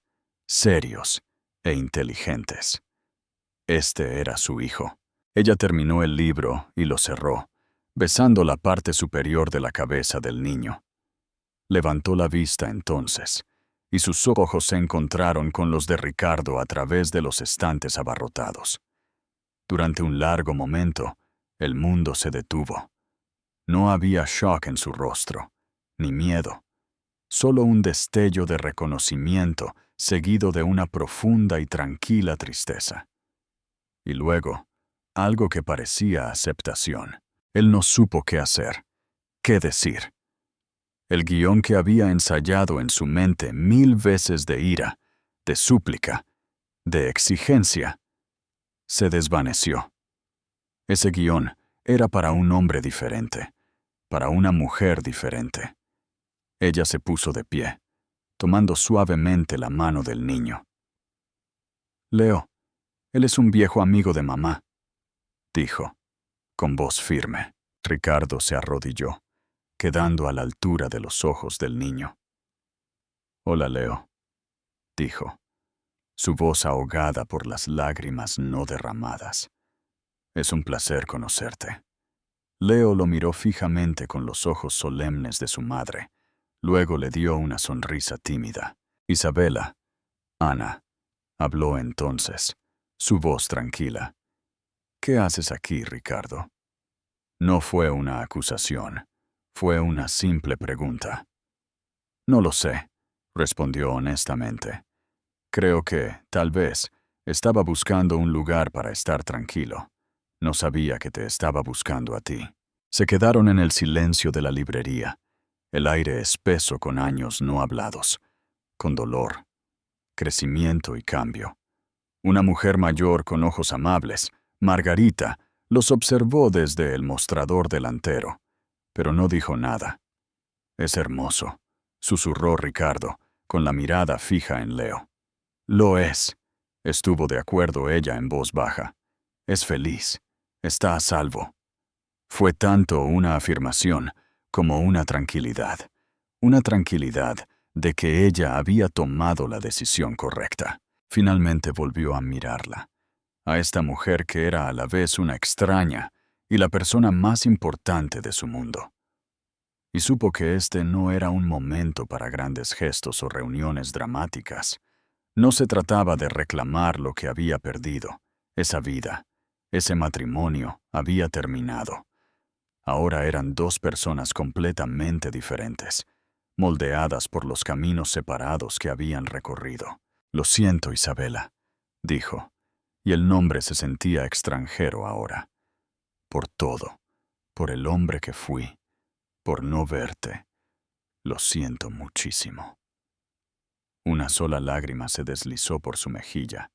serios e inteligentes. Este era su hijo. Ella terminó el libro y lo cerró, besando la parte superior de la cabeza del niño. Levantó la vista entonces, y sus ojos se encontraron con los de Ricardo a través de los estantes abarrotados. Durante un largo momento, el mundo se detuvo. No había shock en su rostro, ni miedo, solo un destello de reconocimiento seguido de una profunda y tranquila tristeza. Y luego, algo que parecía aceptación. Él no supo qué hacer, qué decir. El guión que había ensayado en su mente 1000 veces de ira, de súplica, de exigencia, se desvaneció. Ese guión era para un hombre diferente, para una mujer diferente. Ella se puso de pie, tomando suavemente la mano del niño. «Leo, él es un viejo amigo de mamá», dijo, con voz firme. Ricardo se arrodilló, quedando a la altura de los ojos del niño. «Hola, Leo», dijo, su voz ahogada por las lágrimas no derramadas. «Es un placer conocerte». Leo lo miró fijamente con los ojos solemnes de su madre. Luego le dio una sonrisa tímida. «Isabela, Ana», habló entonces, su voz tranquila. «¿Qué haces aquí, Ricardo?» No fue una acusación, fue una simple pregunta. «No lo sé», respondió honestamente. «Creo que, tal vez, estaba buscando un lugar para estar tranquilo. No sabía que te estaba buscando a ti». Se quedaron en el silencio de la librería, el aire espeso con años no hablados, con dolor, crecimiento y cambio. Una mujer mayor con ojos amables, Margarita, los observó desde el mostrador delantero, pero no dijo nada. «Es hermoso», susurró Ricardo, con la mirada fija en Leo. «Lo es», estuvo de acuerdo ella en voz baja. «Es feliz, está a salvo». Fue tanto una afirmación como una tranquilidad de que ella había tomado la decisión correcta. Finalmente volvió a mirarla, a esta mujer que era a la vez una extraña y la persona más importante de su mundo. Y supo que este no era un momento para grandes gestos o reuniones dramáticas. No se trataba de reclamar lo que había perdido. Esa vida, ese matrimonio, había terminado. Ahora eran dos personas completamente diferentes, moldeadas por los caminos separados que habían recorrido. «Lo siento, Isabela», dijo, y el nombre se sentía extranjero ahora. «Por todo, por el hombre que fui, por no verte. Lo siento muchísimo». Una sola lágrima se deslizó por su mejilla,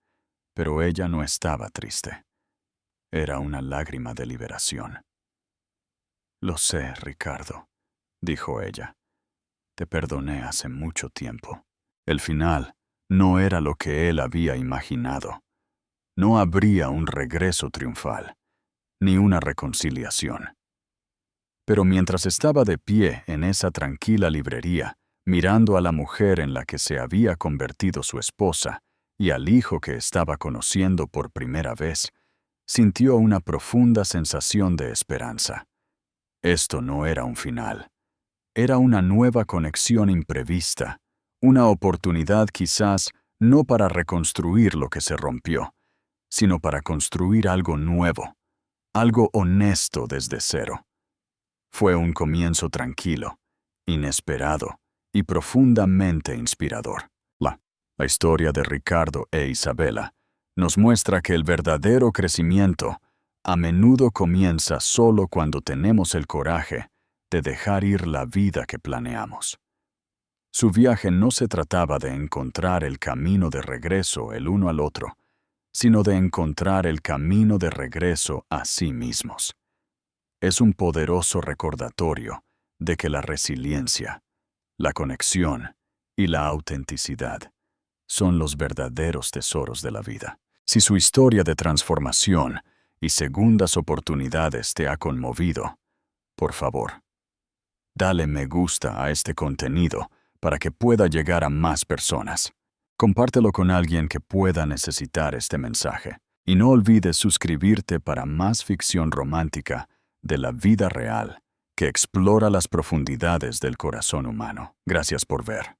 pero ella no estaba triste. Era una lágrima de liberación. «Lo sé, Ricardo», dijo ella. «Te perdoné hace mucho tiempo». El final no era lo que él había imaginado. No habría un regreso triunfal, ni una reconciliación. Pero mientras estaba de pie en esa tranquila librería, mirando a la mujer en la que se había convertido su esposa y al hijo que estaba conociendo por primera vez, sintió una profunda sensación de esperanza. Esto no era un final. Era una nueva conexión imprevista, una oportunidad quizás no para reconstruir lo que se rompió, sino para construir algo nuevo, algo honesto desde cero. Fue un comienzo tranquilo, inesperado y profundamente inspirador. La historia de Ricardo e Isabela nos muestra que el verdadero crecimiento a menudo comienza solo cuando tenemos el coraje de dejar ir la vida que planeamos. Su viaje no se trataba de encontrar el camino de regreso el uno al otro, sino de encontrar el camino de regreso a sí mismos. Es un poderoso recordatorio de que la resiliencia, la conexión y la autenticidad son los verdaderos tesoros de la vida. Si su historia de transformación y segundas oportunidades te ha conmovido, por favor, dale me gusta a este contenido para que pueda llegar a más personas. Compártelo con alguien que pueda necesitar este mensaje. Y no olvides suscribirte para más ficción romántica de la vida real que explora las profundidades del corazón humano. Gracias por ver.